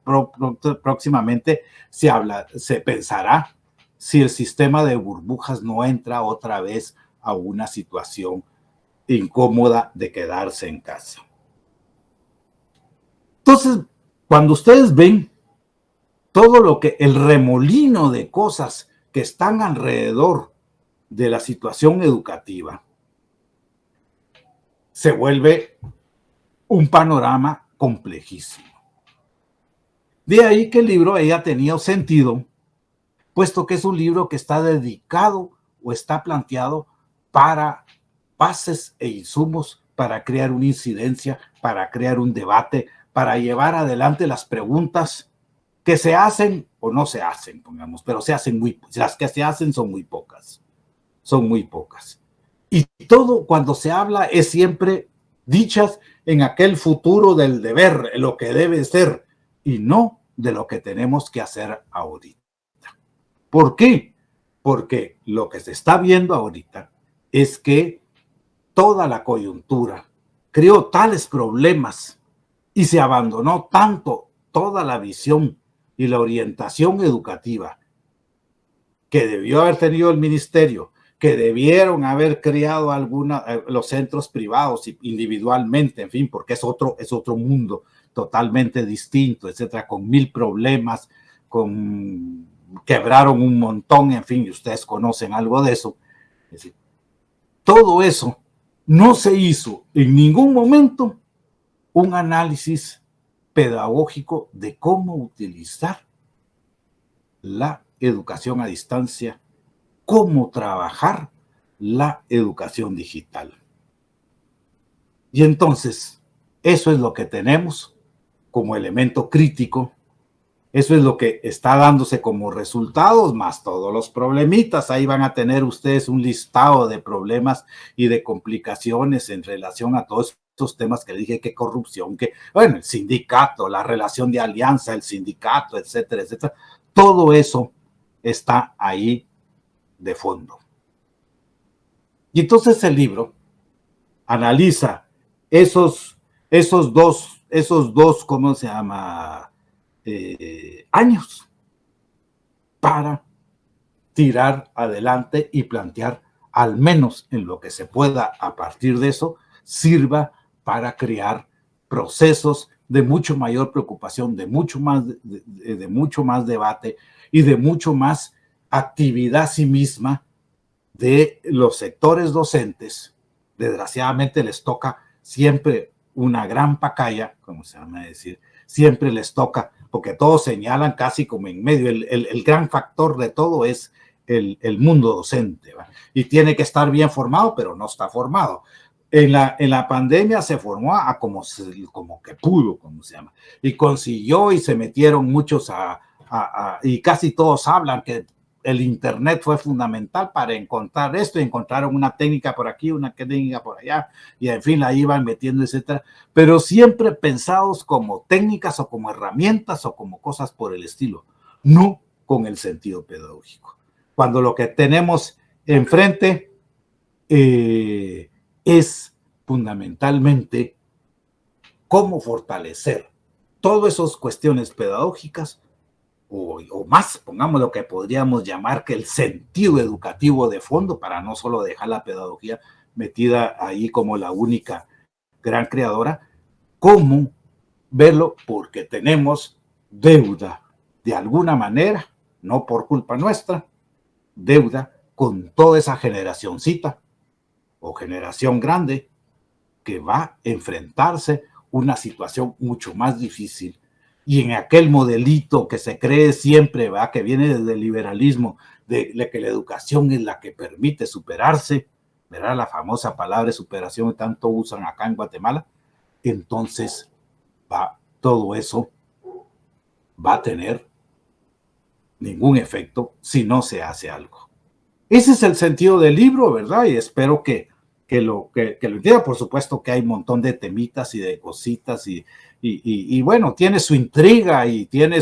próximamente se pensará si el sistema de burbujas no entra otra vez a una situación incómoda de quedarse en casa. Entonces, cuando ustedes ven todo lo que el remolino de cosas que están alrededor de la situación educativa, se vuelve un panorama complejísimo. De ahí que el libro haya tenido sentido, puesto que es un libro que está dedicado o está planteado para bases e insumos para crear una incidencia, para crear un debate, para llevar adelante las preguntas que se hacen o no se hacen, pongamos, pero se hacen las que se hacen son muy pocas. Y todo cuando se habla es siempre dichas en aquel futuro del deber, lo que debe ser, y no de lo que tenemos que hacer ahorita. ¿Por qué? Porque lo que se está viendo ahorita es que toda la coyuntura creó tales problemas y se abandonó tanto toda la visión y la orientación educativa que debió haber tenido el ministerio, que debieron haber creado los centros privados individualmente, en fin, porque es otro mundo totalmente distinto, etcétera, con 1000 problemas, quebraron un montón, en fin, y ustedes conocen algo de eso. Es decir, todo eso no se hizo en ningún momento un análisis pedagógico de cómo utilizar la educación a distancia, cómo trabajar la educación digital. Y entonces, eso es lo que tenemos como elemento crítico, eso es lo que está dándose como resultados, más todos los problemitas. Ahí van a tener ustedes un listado de problemas y de complicaciones en relación a todos estos temas que dije, que corrupción, el sindicato, la relación de alianza, el sindicato, etcétera, etcétera. Todo eso está ahí de fondo. Y entonces el libro analiza esos dos, ¿cómo se llama? Años para tirar adelante y plantear, al menos en lo que se pueda a partir de eso, sirva para crear procesos de mucho mayor preocupación, de mucho más debate y de mucho más actividad sí misma de los sectores docentes. Desgraciadamente les toca siempre una gran pacaya, como se llama decir, siempre les toca, porque todos señalan casi como en medio, el gran factor de todo es el mundo docente, ¿va? Y tiene que estar bien formado, pero no está formado. En la pandemia se formó como que pudo, como se llama, y consiguió y se metieron muchos y casi todos hablan que el Internet fue fundamental para encontrar esto, y encontraron una técnica por aquí, una técnica por allá, y en fin, la iban metiendo, etcétera, pero siempre pensados como técnicas o como herramientas o como cosas por el estilo, no con el sentido pedagógico. Cuando lo que tenemos enfrente es fundamentalmente cómo fortalecer todas esas cuestiones pedagógicas o más, pongamos lo que podríamos llamar que el sentido educativo de fondo, para no solo dejar la pedagogía metida ahí como la única gran creadora, cómo verlo, porque tenemos deuda de alguna manera, no por culpa nuestra, deuda con toda esa generacioncita o generación grande que va a enfrentarse una situación mucho más difícil. Y en aquel modelito que se cree siempre, ¿va?, que viene desde el liberalismo, de que la educación es la que permite superarse, ¿verdad? La famosa palabra superación que tanto usan acá en Guatemala. Entonces, todo eso va a tener ningún efecto si no se hace algo. Ese es el sentido del libro, ¿verdad? Y espero que lo entienda. Por supuesto que hay un montón de temitas y de cositas y bueno, tiene su intriga y tiene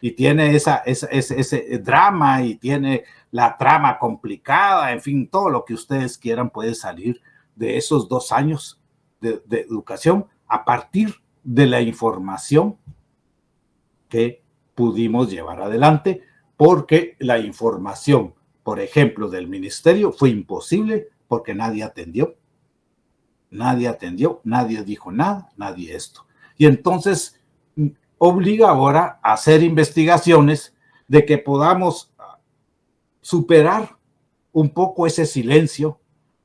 ese drama y tiene la trama complicada, en fin, todo lo que ustedes quieran puede salir de esos 2 años de educación a partir de la información que pudimos llevar adelante, porque la información, por ejemplo, del ministerio fue imposible porque nadie atendió, nadie dijo nada, nadie esto. Y entonces obliga ahora a hacer investigaciones de que podamos superar un poco ese silencio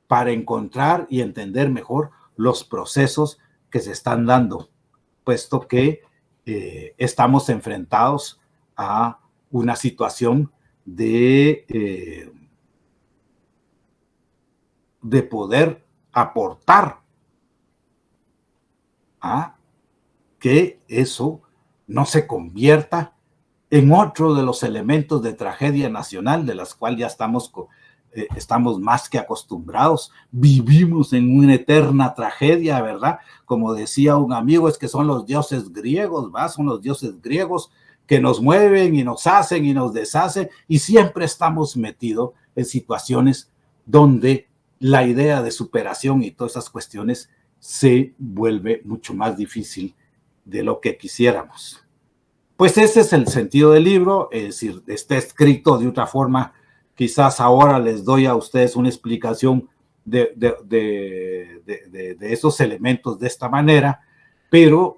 para encontrar y entender mejor los procesos que se están dando, puesto que estamos enfrentados a una situación de poder aportar a que eso no se convierta en otro de los elementos de tragedia nacional de las cuales ya estamos más que acostumbrados. Vivimos en una eterna tragedia, ¿verdad? Como decía un amigo, es que son los dioses griegos, ¿va? Son los dioses griegos que nos mueven y nos hacen y nos deshacen, y siempre estamos metidos en situaciones donde la idea de superación y todas esas cuestiones se vuelve mucho más difícil de lo que quisiéramos. Pues ese es el sentido del libro, es decir, está escrito de otra forma. Quizás ahora les doy a ustedes una explicación de esos elementos de esta manera, pero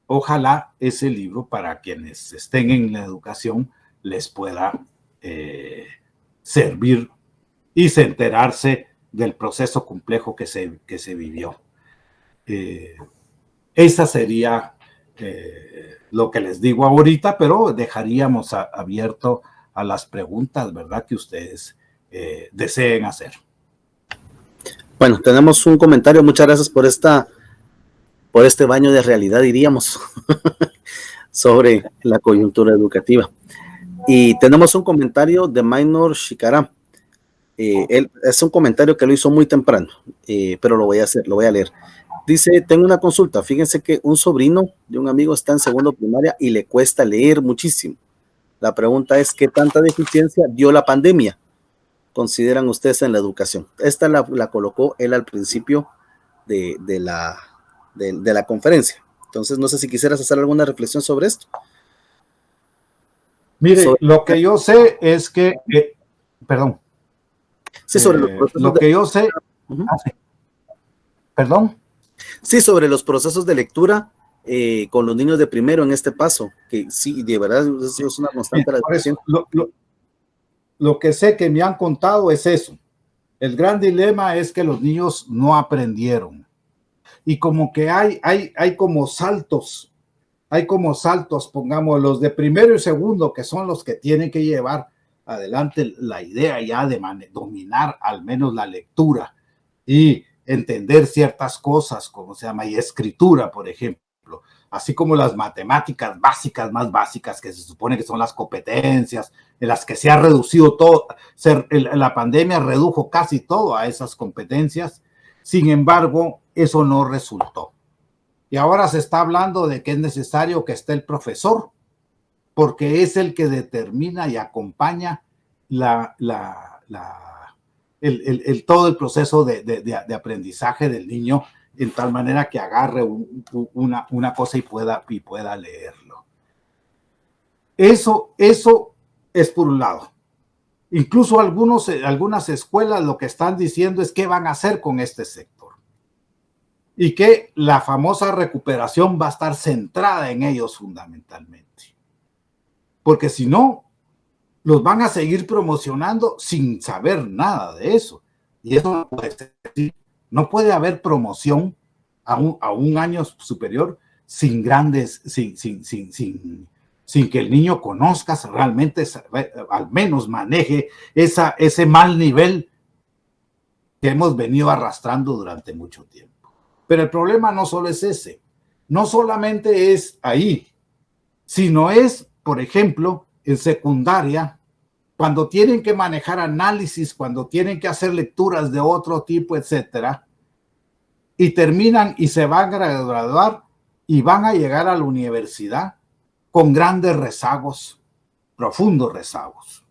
ojalá ese libro, para quienes estén en la educación, les pueda servir y enterarse del proceso complejo que se vivió. Esa sería lo que les digo ahorita, pero dejaríamos abierto a las preguntas, ¿verdad?, que ustedes deseen hacer. Bueno, tenemos un comentario. Muchas gracias por este baño de realidad, diríamos, sobre la coyuntura educativa. Y tenemos un comentario de Minor Shikara. Él es un comentario que lo hizo muy temprano, pero lo voy a leer. Dice: tengo una consulta. Fíjense que un sobrino de un amigo está en segundo primaria y le cuesta leer muchísimo. La pregunta es: ¿qué tanta deficiencia dio la pandemia, consideran ustedes, en la educación? Esta la colocó él al principio de la conferencia. Entonces, no sé si quisieras hacer alguna reflexión sobre esto. Mire, lo que yo sé es que, perdón. Sí, sobre los procesos lo que yo sé. Perdón. Sí, sobre los procesos de lectura con los niños de primero en este paso, que sí, de verdad es una constante. Lo que sé que me han contado es eso. El gran dilema es que los niños no aprendieron. Y como que hay como saltos, pongamos, los de primero y segundo, que son los que tienen que llevar adelante la idea ya de dominar al menos la lectura y entender ciertas cosas, como se llama, y escritura, por ejemplo, así como las matemáticas básicas, más básicas, que se supone que son las competencias, en las que se ha reducido todo, la pandemia redujo casi todo a esas competencias. Sin embargo, eso no resultó. Y ahora se está hablando de que es necesario que esté el profesor, porque es el que determina y acompaña todo el proceso de aprendizaje del niño, en tal manera que agarre una cosa y pueda leerlo. Eso es por un lado. Incluso algunas escuelas lo que están diciendo es qué van a hacer con este sector. Y que la famosa recuperación va a estar centrada en ellos fundamentalmente. Porque si no, los van a seguir promocionando sin saber nada de eso. Y eso no puede ser así. No puede haber promoción a un año superior sin que el niño conozca realmente, al menos maneje ese mal nivel que hemos venido arrastrando durante mucho tiempo. Pero el problema no solo es ese, no solamente es ahí, sino es, por ejemplo, en secundaria, cuando tienen que manejar análisis, cuando tienen que hacer lecturas de otro tipo, etcétera, y terminan y se van a graduar y van a llegar a la universidad con grandes rezagos, profundos rezagos.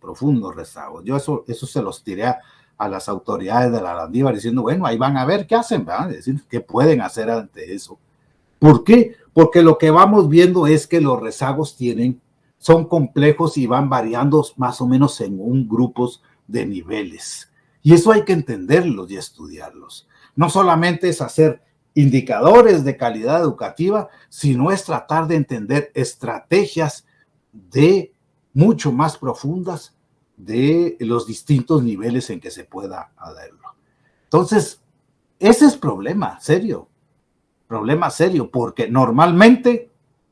Yo eso se los tiré a las autoridades de la Landívar diciendo, bueno, ahí van a ver qué hacen, ¿verdad? Es decir, qué pueden hacer ante eso. ¿Por qué? Porque lo que vamos viendo es que los rezagos son complejos y van variando más o menos según grupos de niveles. Y eso hay que entenderlos y estudiarlos. No solamente es hacer indicadores de calidad educativa, sino es tratar de entender estrategias mucho más profundas de los distintos niveles en que se pueda hacerlo. Entonces, ese es problema serio, porque normalmente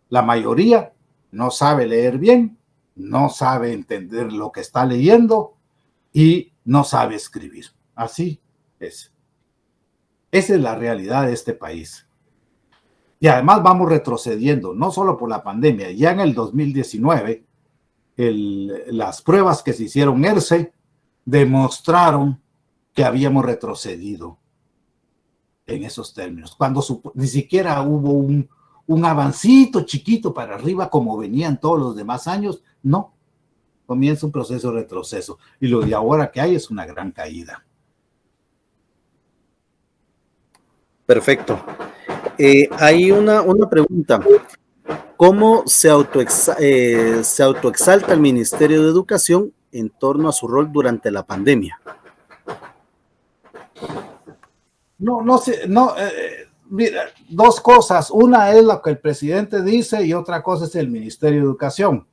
la mayoría no sabe leer bien, no sabe entender lo que está leyendo y no sabe escribir. Así es. Esa es la realidad de este país. Y además vamos retrocediendo, no solo por la pandemia. Ya en el 2019, las pruebas que se hicieron ERCE demostraron que habíamos retrocedido en esos términos, cuando ni siquiera hubo un avancito chiquito para arriba como venían todos los demás años. No, comienza un proceso de retroceso y lo de ahora que hay es una gran caída. Perfecto. Hay una pregunta. ¿Cómo se autoexalta el Ministerio de Educación en torno a su rol durante la pandemia? Mira, dos cosas. Una es lo que el presidente dice y otra cosa es el Ministerio de Educación.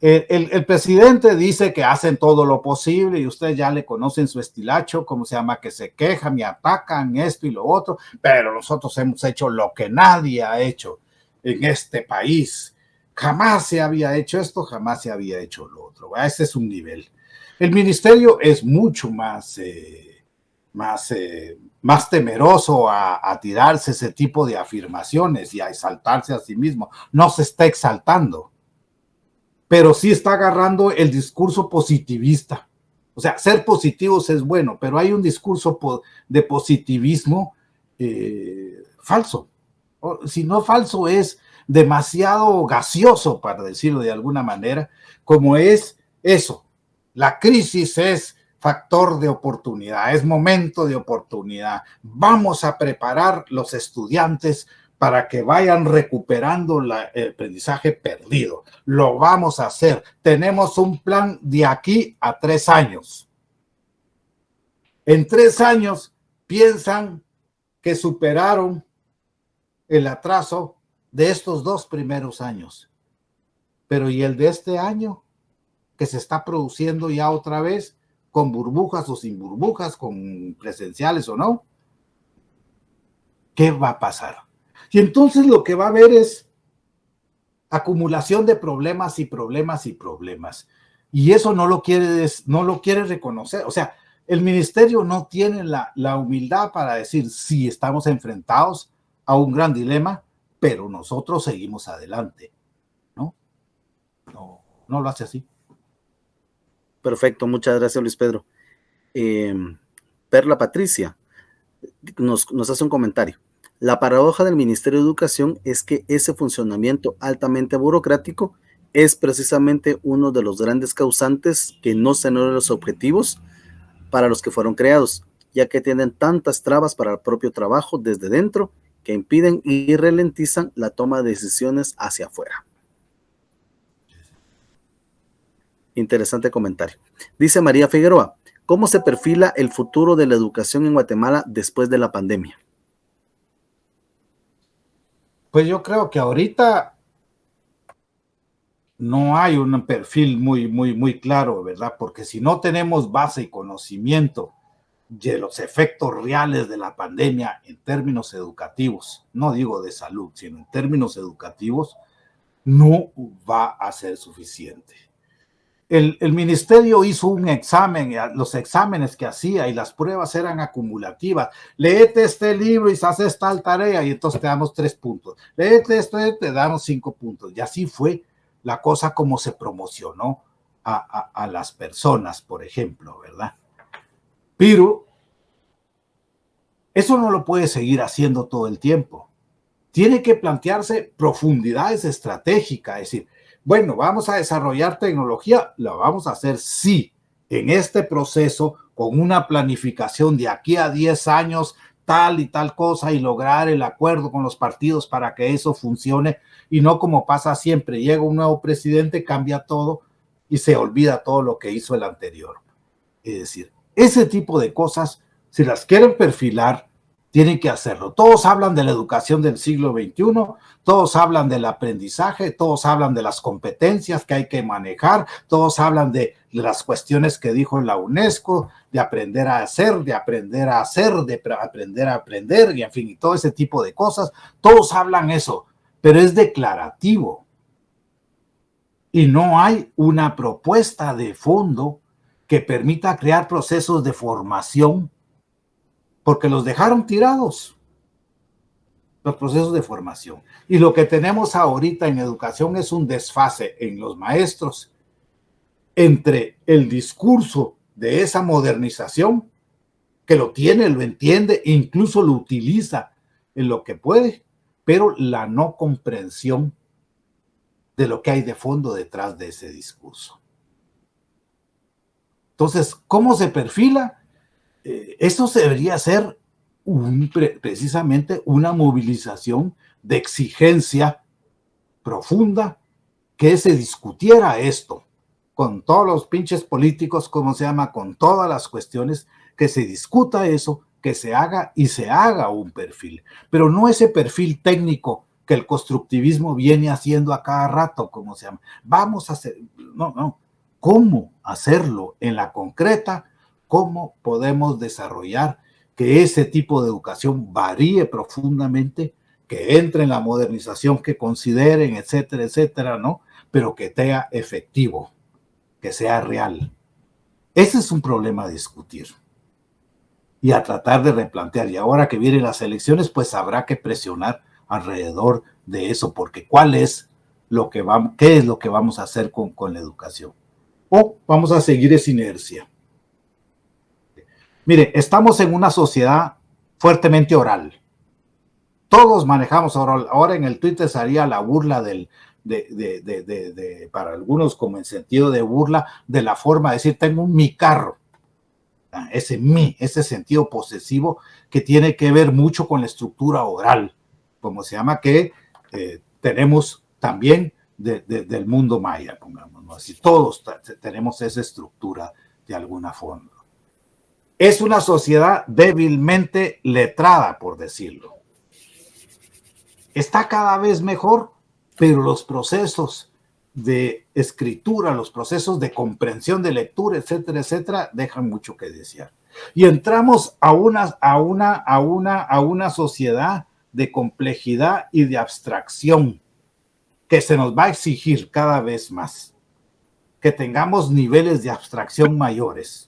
El presidente dice que hacen todo lo posible y ustedes ya le conocen su estilacho, ¿cómo se llama? Que se quejan y atacan esto y lo otro, pero nosotros hemos hecho lo que nadie ha hecho en este país. Jamás se había hecho esto, jamás se había hecho lo otro. Ese es un nivel. El ministerio es mucho más temeroso a tirarse ese tipo de afirmaciones y a exaltarse a sí mismo. No se está exaltando, pero sí está agarrando el discurso positivista. O sea, ser positivos es bueno, pero hay un discurso de positivismo falso. Si no falso, es demasiado gaseoso, para decirlo de alguna manera, como es eso. La crisis es factor de oportunidad, es momento de oportunidad. Vamos a preparar los estudiantes para que vayan recuperando el aprendizaje perdido. Lo vamos a hacer. Tenemos un plan de aquí a 3 años. En 3 años piensan que superaron el atraso de estos 2 primeros años. Pero ¿y el de este año? Que se está produciendo ya otra vez, con burbujas o sin burbujas, con presenciales o no. ¿Qué va a pasar? Y entonces lo que va a haber es acumulación de problemas y problemas y problemas. Y eso no lo quiere reconocer. O sea, el ministerio no tiene la humildad para decir, sí, estamos enfrentados a un gran dilema, pero nosotros seguimos adelante. No lo hace así. Perfecto, muchas gracias, Luis Pedro. Perla Patricia nos hace un comentario. La paradoja del Ministerio de Educación es que ese funcionamiento altamente burocrático es precisamente uno de los grandes causantes que no se logran los objetivos para los que fueron creados, ya que tienen tantas trabas para el propio trabajo desde dentro que impiden y ralentizan la toma de decisiones hacia afuera. Interesante comentario. Dice María Figueroa, ¿cómo se perfila el futuro de la educación en Guatemala después de la pandemia? Pues yo creo que ahorita no hay un perfil muy claro, ¿verdad? Porque si no tenemos base y conocimiento de los efectos reales de la pandemia en términos educativos, no digo de salud, sino en términos educativos, no va a ser suficiente. El ministerio hizo un examen, los exámenes que hacía y las pruebas eran acumulativas. Léete este libro y haces tal tarea y entonces te damos 3 puntos. Léete esto y te damos 5 puntos. Y así fue la cosa como se promocionó a las personas, por ejemplo, ¿verdad? Pero eso no lo puede seguir haciendo todo el tiempo. Tiene que plantearse profundidades estratégicas, es decir, bueno, vamos a desarrollar tecnología, la vamos a hacer sí, en este proceso, con una planificación de aquí a 10 años, tal y tal cosa, y lograr el acuerdo con los partidos para que eso funcione, y no como pasa siempre, llega un nuevo presidente, cambia todo y se olvida todo lo que hizo el anterior. Es decir, ese tipo de cosas, si las quieren perfilar, tienen que hacerlo. Todos hablan de la educación del siglo XXI, todos hablan del aprendizaje, todos hablan de las competencias que hay que manejar, todos hablan de las cuestiones que dijo la UNESCO, de aprender a hacer, de aprender a hacer, de aprender a aprender, y en fin, y todo ese tipo de cosas. Todos hablan eso, pero es declarativo. Y no hay una propuesta de fondo que permita crear procesos de formación, porque los dejaron tirados, los procesos de formación. Y lo que tenemos ahorita en educación es un desfase en los maestros entre el discurso de esa modernización, que lo tiene, lo entiende, e incluso lo utiliza en lo que puede, pero la no comprensión de lo que hay de fondo detrás de ese discurso. Entonces, ¿cómo se perfila? Eso debería ser precisamente una movilización de exigencia profunda, que se discutiera esto con todos los pinches políticos, como se llama, con todas las cuestiones, que se discuta eso, que se haga y se haga un perfil, pero no ese perfil técnico que el constructivismo viene haciendo a cada rato, como se llama. Vamos a hacer, no. ¿Cómo hacerlo en la concreta? ¿Cómo podemos desarrollar que ese tipo de educación varíe profundamente, que entre en la modernización que consideren, etcétera, etcétera, ¿no? Pero que sea efectivo, que sea real. Ese es un problema a discutir y a tratar de replantear. Y ahora que vienen las elecciones, pues habrá que presionar alrededor de eso, porque ¿qué es lo que vamos a hacer con la educación? ¿O vamos a seguir esa inercia? Mire, estamos en una sociedad fuertemente oral. Todos manejamos oral. Ahora en el Twitter salía la burla para algunos como en sentido de burla, de la forma de decir, tengo mi carro. Ese sentido posesivo que tiene que ver mucho con la estructura oral, como se llama, que tenemos también del mundo maya, pongámoslo así. Todos tenemos esa estructura de alguna forma. Es una sociedad débilmente letrada, por decirlo. Está cada vez mejor, pero los procesos de escritura, los procesos de comprensión de lectura, etcétera, etcétera, dejan mucho que desear. Y entramos a una sociedad de complejidad y de abstracción que se nos va a exigir cada vez más, que tengamos niveles de abstracción mayores.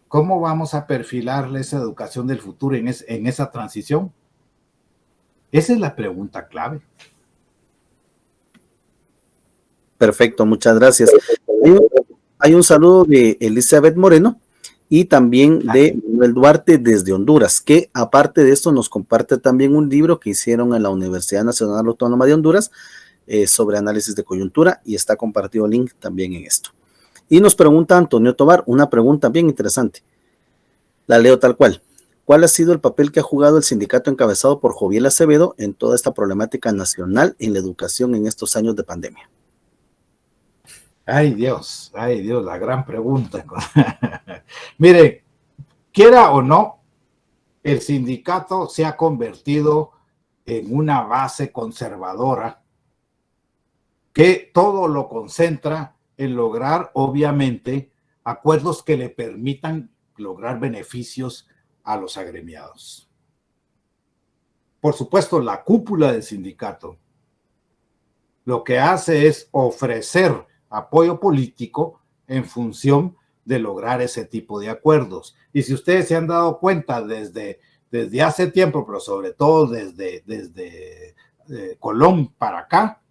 ¿Cómo vamos a perfilar esa educación del futuro en esa transición? Esa es la pregunta clave. Perfecto, muchas gracias. Hay un saludo de Elizabeth Moreno y también de Manuel Duarte desde Honduras, que aparte de esto nos comparte también un libro que hicieron en la Universidad Nacional Autónoma de Honduras sobre análisis de coyuntura, y está compartido el link también en esto. Y nos pregunta Antonio Tobar una pregunta bien interesante. La leo tal cual. ¿Cuál ha sido el papel que ha jugado el sindicato encabezado por Joviel Acevedo en toda esta problemática nacional en la educación en estos años de pandemia? Ay Dios, la gran pregunta. Mire, quiera o no, el sindicato se ha convertido en una base conservadora que todo lo concentra en lograr, obviamente, acuerdos que le permitan lograr beneficios a los agremiados. Por supuesto, la cúpula del sindicato lo que hace es ofrecer apoyo político en función de lograr ese tipo de acuerdos. Y si ustedes se han dado cuenta desde hace tiempo, pero sobre todo desde Colón para acá,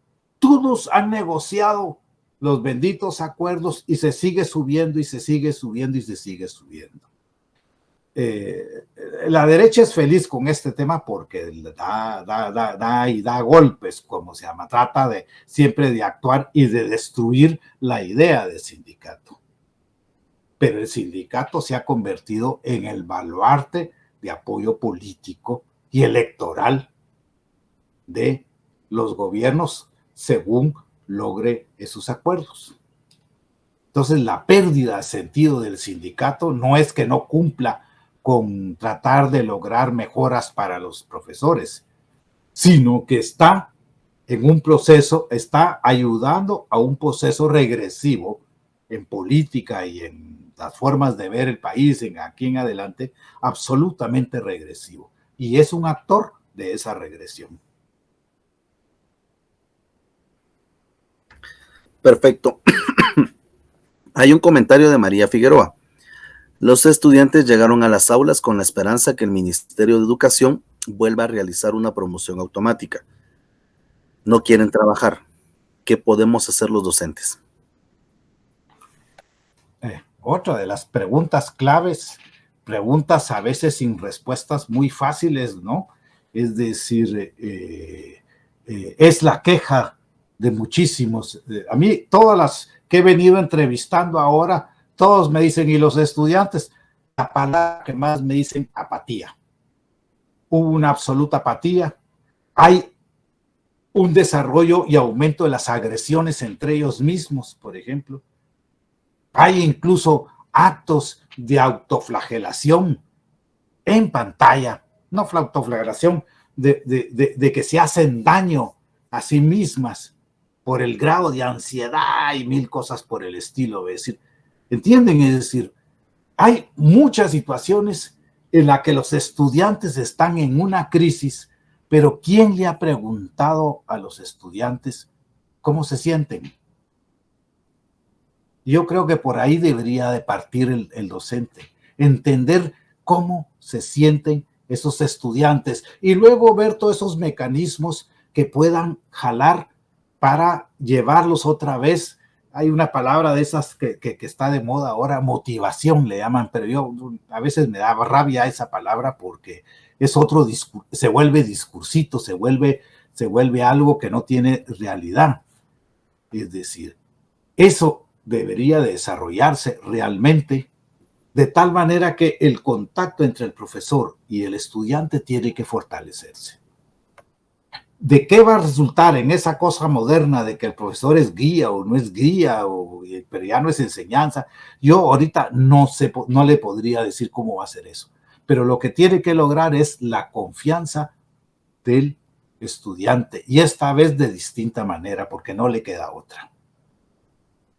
todos han negociado los benditos acuerdos y se sigue subiendo y se sigue subiendo y se sigue subiendo. La derecha es feliz con este tema porque da golpes, como se llama, trata siempre de actuar y de destruir la idea del sindicato. Pero el sindicato se ha convertido en el baluarte de apoyo político y electoral de los gobiernos según logre esos acuerdos. Entonces, la pérdida de sentido del sindicato no es que no cumpla con tratar de lograr mejoras para los profesores, sino que está en un proceso, está ayudando a un proceso regresivo en política y en las formas de ver el país en aquí en adelante, absolutamente regresivo. Y es un actor de esa regresión. Perfecto. Hay un comentario de María Figueroa. Los estudiantes llegaron a las aulas con la esperanza que el Ministerio de Educación vuelva a realizar una promoción automática. No quieren trabajar. ¿Qué podemos hacer los docentes? Otra de las preguntas claves, preguntas a veces sin respuestas muy fáciles, ¿no? Es decir, es la queja de muchísimos. A mí, todas las que he venido entrevistando ahora, todos me dicen, y los estudiantes, la palabra que más me dicen, apatía. Hubo una absoluta apatía. Hay un desarrollo y aumento de las agresiones entre ellos mismos, por ejemplo. Hay incluso actos de autoflagelación en pantalla, no autoflagelación, de que se hacen daño a sí mismas por el grado de ansiedad y mil cosas por el estilo. Es decir, ¿entienden? Es decir, hay muchas situaciones en las que los estudiantes están en una crisis, pero ¿quién le ha preguntado a los estudiantes cómo se sienten? Yo creo que por ahí debería de partir el docente, entender cómo se sienten esos estudiantes y luego ver todos esos mecanismos que puedan jalar para llevarlos otra vez. Hay una palabra de esas que está de moda ahora, motivación le llaman, pero yo a veces me daba rabia esa palabra porque es otro discurso, se vuelve discursito, se vuelve algo que no tiene realidad. Es decir, eso debería de desarrollarse realmente de tal manera que el contacto entre el profesor y el estudiante tiene que fortalecerse. ¿De qué va a resultar en esa cosa moderna de que el profesor es guía o no es guía, pero ya no es enseñanza? Yo ahorita no le podría decir cómo va a ser eso, pero lo que tiene que lograr es la confianza del estudiante, y esta vez de distinta manera, porque no le queda otra.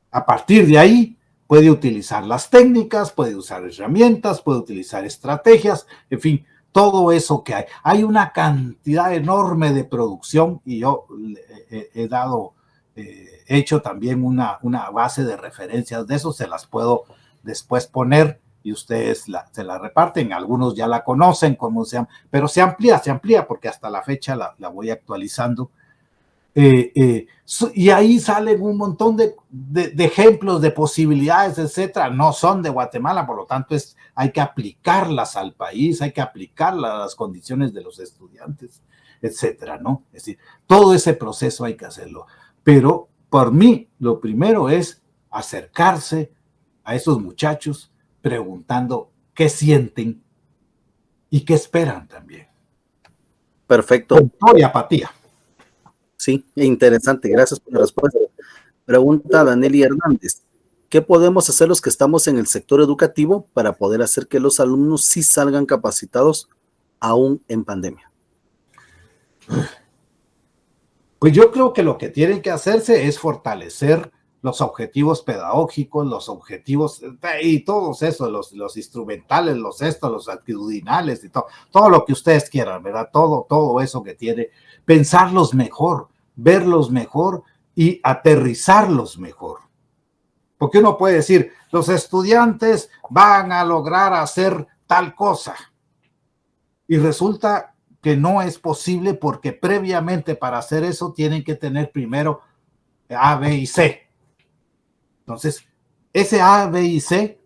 A partir de ahí, puede utilizar las técnicas, puede usar herramientas, puede utilizar estrategias, en fin, todo eso que hay. Hay una cantidad enorme de producción y yo he hecho también una base de referencias de eso, se las puedo después poner y ustedes se la reparten. Algunos ya la conocen, como se llama, pero se amplía porque hasta la fecha la voy actualizando. Y ahí salen un montón de ejemplos, de posibilidades, etcétera. No son de Guatemala, por lo tanto hay que aplicarlas al país, hay que aplicarlas a las condiciones de los estudiantes, etcétera, ¿no? Es decir, todo ese proceso hay que hacerlo. Pero por mí, lo primero es acercarse a esos muchachos preguntando qué sienten y qué esperan también. Perfecto. Con toda apatía. Sí, interesante. Gracias por la respuesta. Pregunta Danieli Hernández. ¿Qué podemos hacer los que estamos en el sector educativo para poder hacer que los alumnos sí salgan capacitados aún en pandemia? Pues yo creo que lo que tienen que hacerse es fortalecer los objetivos pedagógicos, los objetivos y todos esos, los instrumentales, los actitudinales y todo lo que ustedes quieran, ¿verdad? Todo eso que tiene, pensarlos mejor, verlos mejor y aterrizarlos mejor. Porque uno puede decir, los estudiantes van a lograr hacer tal cosa. Y resulta que no es posible porque previamente para hacer eso tienen que tener primero A, B y C. Entonces, ese A, B y C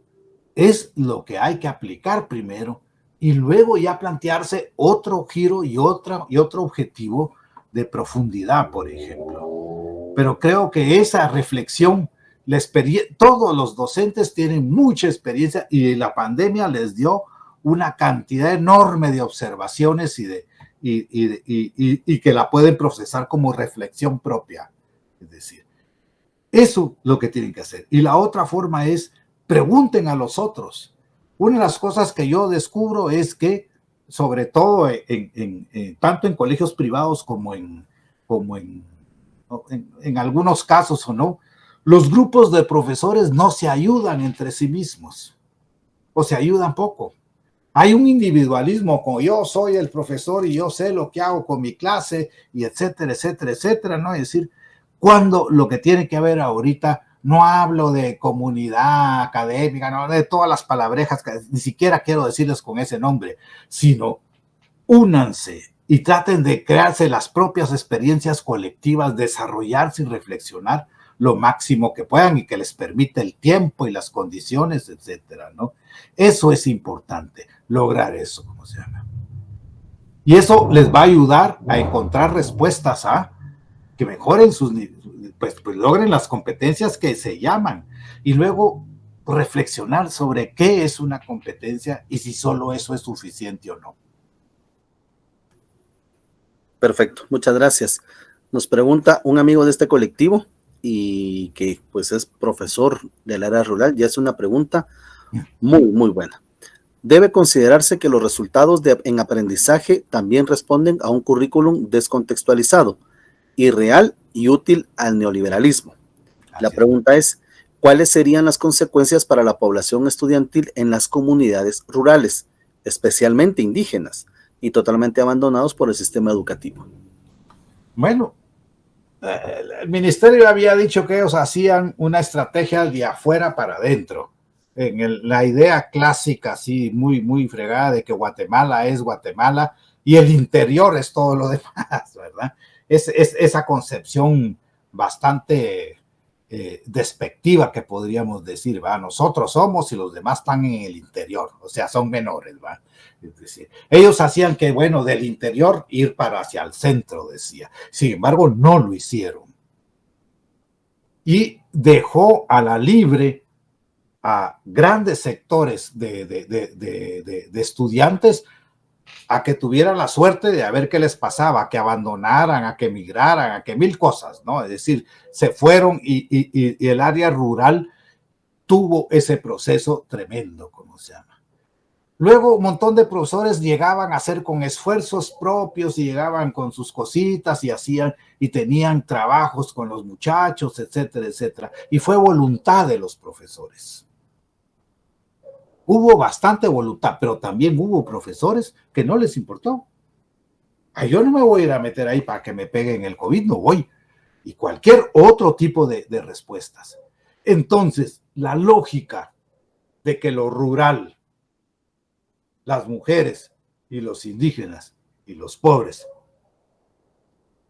es lo que hay que aplicar primero y luego ya plantearse otro giro y otro objetivo de profundidad, por ejemplo. Pero creo que esa reflexión, todos los docentes tienen mucha experiencia y la pandemia les dio una cantidad enorme de observaciones y que la pueden procesar como reflexión propia. Es decir, eso es lo que tienen que hacer. Y la otra forma es pregunten a los otros. Una de las cosas que yo descubro es que, sobre todo tanto en colegios privados como en algunos casos o no, los grupos de profesores no se ayudan entre sí mismos o se ayudan poco. Hay un individualismo, como yo soy el profesor y yo sé lo que hago con mi clase y etcétera, etcétera, etcétera, ¿no? Es decir, cuando lo que tiene que haber ahorita, no hablo de comunidad académica, no de todas las palabrejas que ni siquiera quiero decirles con ese nombre, sino únanse y traten de crearse las propias experiencias colectivas, desarrollarse y reflexionar lo máximo que puedan y que les permite el tiempo y las condiciones, etcétera, ¿no? Eso es importante, lograr eso, ¿cómo se llama? Y eso les va a ayudar a encontrar respuestas a que mejoren pues logren las competencias que se llaman y luego reflexionar sobre qué es una competencia y si solo eso es suficiente o no. Perfecto, muchas gracias. Nos pregunta un amigo de este colectivo y que pues es profesor del área rural, y es una pregunta muy, muy buena. ¿Debe considerarse que los resultados en aprendizaje también responden a un currículum descontextualizado, irreal y útil al neoliberalismo? La pregunta es, ¿cuáles serían las consecuencias para la población estudiantil en las comunidades rurales, especialmente indígenas, y totalmente abandonados por el sistema educativo? Bueno, el ministerio había dicho que ellos hacían una estrategia de afuera para adentro. La idea clásica, así muy, muy fregada, de que Guatemala es Guatemala y el interior es todo lo demás, ¿verdad? Es esa concepción bastante despectiva que podríamos decir, ¿va? Nosotros somos y los demás están en el interior, o sea, son menores, ¿va? Es decir, ellos hacían que, bueno, del interior ir hacia el centro, decía. Sin embargo, no lo hicieron. Y dejó a la libre a grandes sectores de estudiantes a que tuvieran la suerte de a ver qué les pasaba, a que abandonaran, a que emigraran, a que mil cosas, ¿no? Es decir, se fueron y el área rural tuvo ese proceso tremendo, como se llama. Luego un montón de profesores llegaban a hacer con esfuerzos propios y llegaban con sus cositas y hacían y tenían trabajos con los muchachos, etcétera, etcétera. Y fue voluntad de los profesores. Hubo bastante voluntad, pero también hubo profesores que no les importó. Yo no me voy a ir a meter ahí para que me peguen el COVID, no voy. Y cualquier otro tipo de respuestas. Entonces, la lógica de que lo rural, las mujeres y los indígenas y los pobres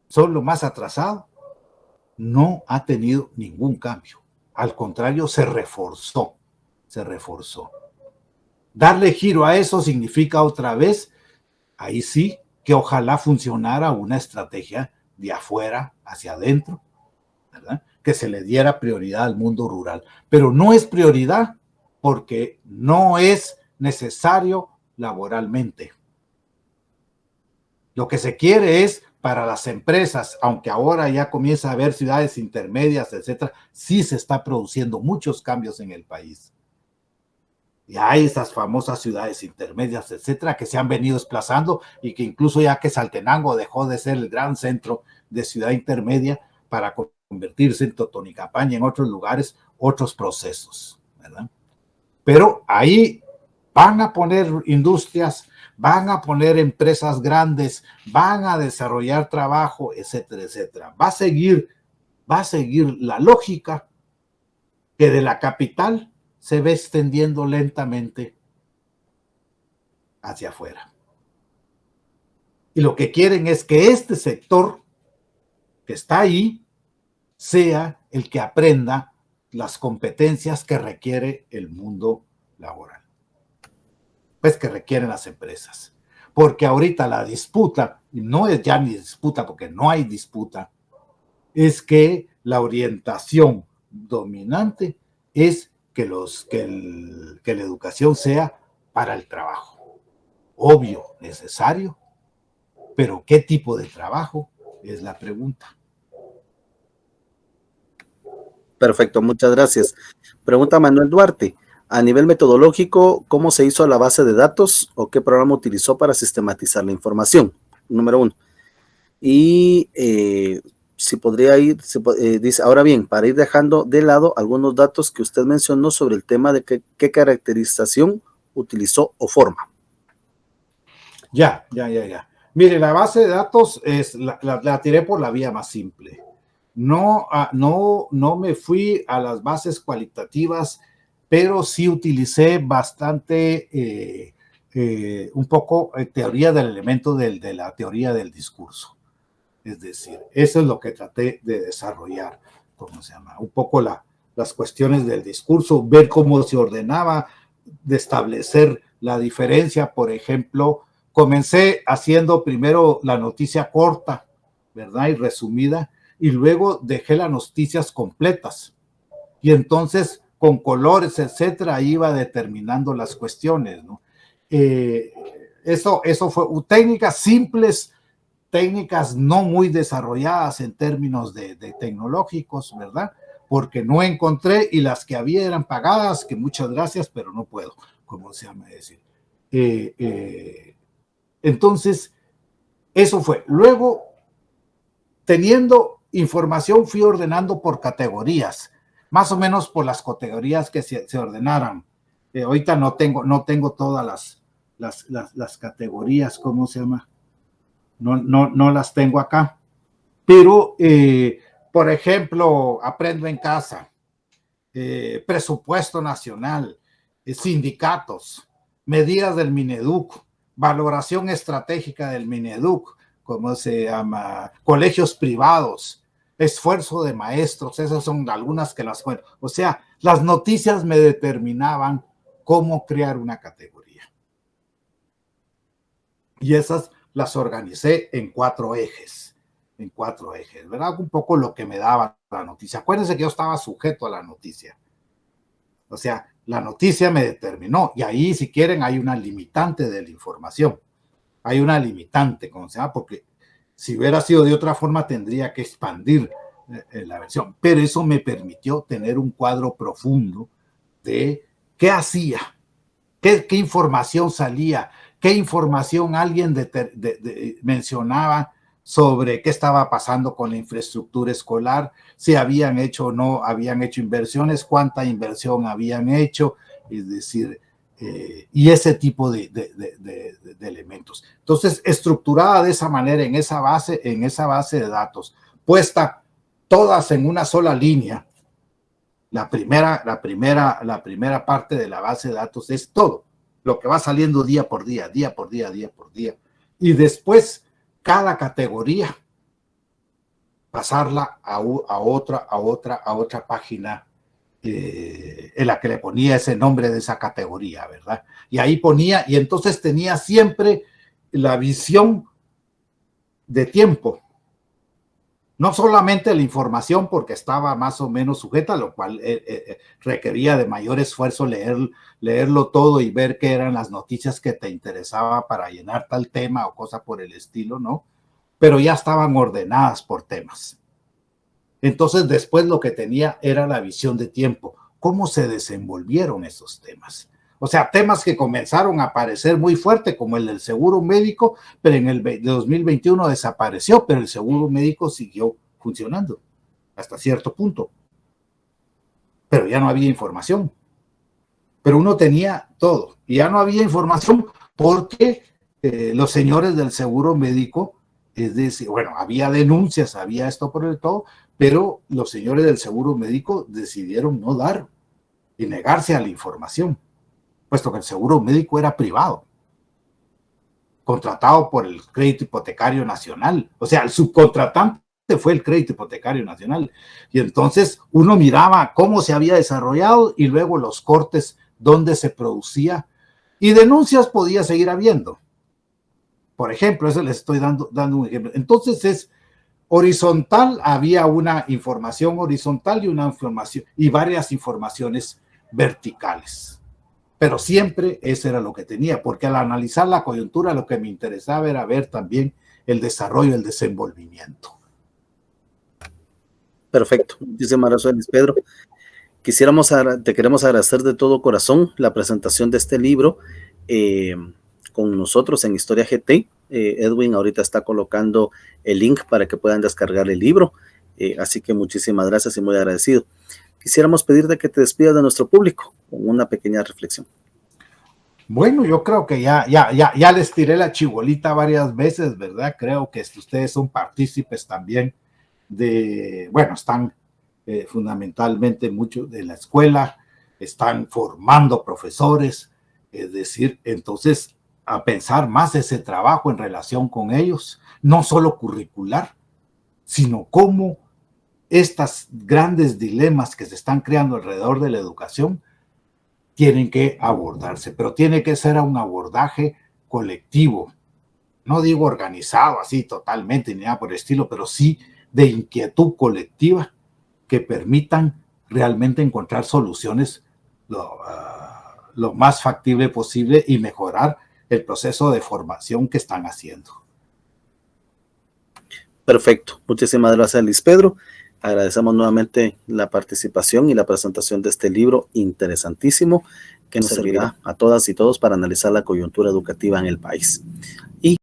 son lo más atrasado, no ha tenido ningún cambio. Al contrario, se reforzó. Darle giro a eso significa otra vez, ahí sí, que ojalá funcionara una estrategia de afuera hacia adentro, ¿verdad? Que se le diera prioridad al mundo rural. Pero no es prioridad porque no es necesario laboralmente. Lo que se quiere es para las empresas, aunque ahora ya comienza a haber ciudades intermedias, etcétera, sí se está produciendo muchos cambios en el país. Y hay esas famosas ciudades intermedias, etcétera, que se han venido desplazando y que incluso ya que Saltenango dejó de ser el gran centro de ciudad intermedia para convertirse en Totonicapán y en otros lugares, otros procesos, ¿verdad? Pero ahí van a poner industrias, van a poner empresas grandes, van a desarrollar trabajo, etcétera, etcétera. Va a seguir la lógica que de la capital se ve extendiendo lentamente hacia afuera. Y lo que quieren es que este sector que está ahí sea el que aprenda las competencias que requiere el mundo laboral, pues que requieren las empresas. Porque ahorita la disputa, y no es ya ni disputa porque no hay disputa, es que la orientación dominante es que la educación sea para el trabajo. Obvio, necesario, pero ¿qué tipo de trabajo? Es la pregunta. Perfecto, muchas gracias. Pregunta Manuel Duarte. A nivel metodológico, ¿cómo se hizo la base de datos o qué programa utilizó para sistematizar la información? Número 1. Y si podría ir, dice, ahora bien, para ir dejando de lado algunos datos que usted mencionó sobre el tema de qué caracterización utilizó o forma. Ya. Mire, la base de datos la tiré por la vía más simple. No me fui a las bases cualitativas, pero sí utilicé bastante, un poco teoría del elemento de la teoría del discurso. Es decir, eso es lo que traté de desarrollar, ¿cómo se llama? Un poco las cuestiones del discurso, ver cómo se ordenaba, de establecer la diferencia. Por ejemplo, comencé haciendo primero la noticia corta, ¿verdad? Y resumida, y luego dejé las noticias completas. Y entonces, con colores, etcétera, iba determinando las cuestiones, ¿no? Eso fue técnicas simples, técnicas no muy desarrolladas en términos de tecnológicos, ¿verdad? Porque no encontré, y las que había eran pagadas, que muchas gracias, pero no puedo, como se llama decir. Entonces, eso fue. Luego, teniendo información, fui ordenando por categorías, más o menos por las categorías que se ordenaran. Ahorita no tengo todas las categorías, ¿cómo se llama? No las tengo acá, pero por ejemplo, aprendo en casa, presupuesto nacional, sindicatos, medidas del Mineduc, valoración estratégica del Mineduc, ¿cómo se llama? Colegios privados, esfuerzo de maestros, esas son algunas que las cuento. O sea, las noticias me determinaban cómo crear una categoría. Y esas las organicé en 4 ejes, ¿verdad? Un poco lo que me daba la noticia. Acuérdense que yo estaba sujeto a la noticia. O sea, la noticia me determinó, y ahí, si quieren, hay una limitante de la información. Hay una limitante, ¿cómo se llama? Porque si hubiera sido de otra forma, tendría que expandir la versión. Pero eso me permitió tener un cuadro profundo de qué hacía, qué información salía, qué información alguien mencionaba sobre qué estaba pasando con la infraestructura escolar, si habían hecho o no habían hecho inversiones, cuánta inversión habían hecho, es decir, y ese tipo de elementos. Entonces, estructurada de esa manera en esa base de datos, puesta todas en una sola línea, La primera parte de la base de datos es todo, lo que va saliendo día por día, día por día, día por día. Y después, cada categoría, pasarla a otra página en la que le ponía ese nombre de esa categoría, ¿verdad? Y ahí ponía, y entonces tenía siempre la visión de tiempo. No solamente la información, porque estaba más o menos sujeta, lo cual requería de mayor esfuerzo leerlo todo y ver qué eran las noticias que te interesaba para llenar tal tema o cosa por el estilo, ¿no? Pero ya estaban ordenadas por temas. Entonces, después lo que tenía era la visión de tiempo. ¿Cómo se desenvolvieron esos temas? O sea, temas que comenzaron a aparecer muy fuerte, como el del seguro médico, pero en el 2021 desapareció, pero el seguro médico siguió funcionando hasta cierto punto. Pero ya no había información. Pero uno tenía todo. Y ya no había información porque los señores del seguro médico, es decir, bueno, había denuncias, había esto por el todo, pero los señores del seguro médico decidieron no dar y negarse a la información, puesto que el seguro médico era privado, contratado por el Crédito Hipotecario Nacional. O sea, el subcontratante fue el Crédito Hipotecario Nacional. Y entonces uno miraba cómo se había desarrollado y luego los cortes donde se producía. Y denuncias podía seguir habiendo. Por ejemplo, eso les estoy dando un ejemplo. Entonces es horizontal, había una información horizontal y una información y varias informaciones verticales. Pero siempre eso era lo que tenía, porque al analizar la coyuntura lo que me interesaba era ver también el desarrollo, el desenvolvimiento. Perfecto. Muchísimas gracias, Luis Pedro. Te queremos agradecer de todo corazón la presentación de este libro con nosotros en Historia GT. Edwin ahorita está colocando el link para que puedan descargar el libro. Así que muchísimas gracias y muy agradecido. Quisiéramos pedirte que te despidas de nuestro público con una pequeña reflexión. Bueno, yo creo que ya les tiré la chibolita varias veces, ¿verdad? Creo que ustedes son partícipes también bueno, están fundamentalmente mucho de la escuela, están formando profesores, es decir, entonces a pensar más ese trabajo en relación con ellos, no solo curricular, sino cómo estos grandes dilemas que se están creando alrededor de la educación tienen que abordarse, pero tiene que ser un abordaje colectivo, no digo organizado así totalmente ni nada por el estilo, pero sí de inquietud colectiva que permitan realmente encontrar soluciones lo más factible posible y mejorar el proceso de formación que están haciendo. Perfecto. Muchísimas gracias, Luis Pedro. Agradecemos nuevamente la participación y la presentación de este libro interesantísimo que nos servirá a todas y todos para analizar la coyuntura educativa en el país. Y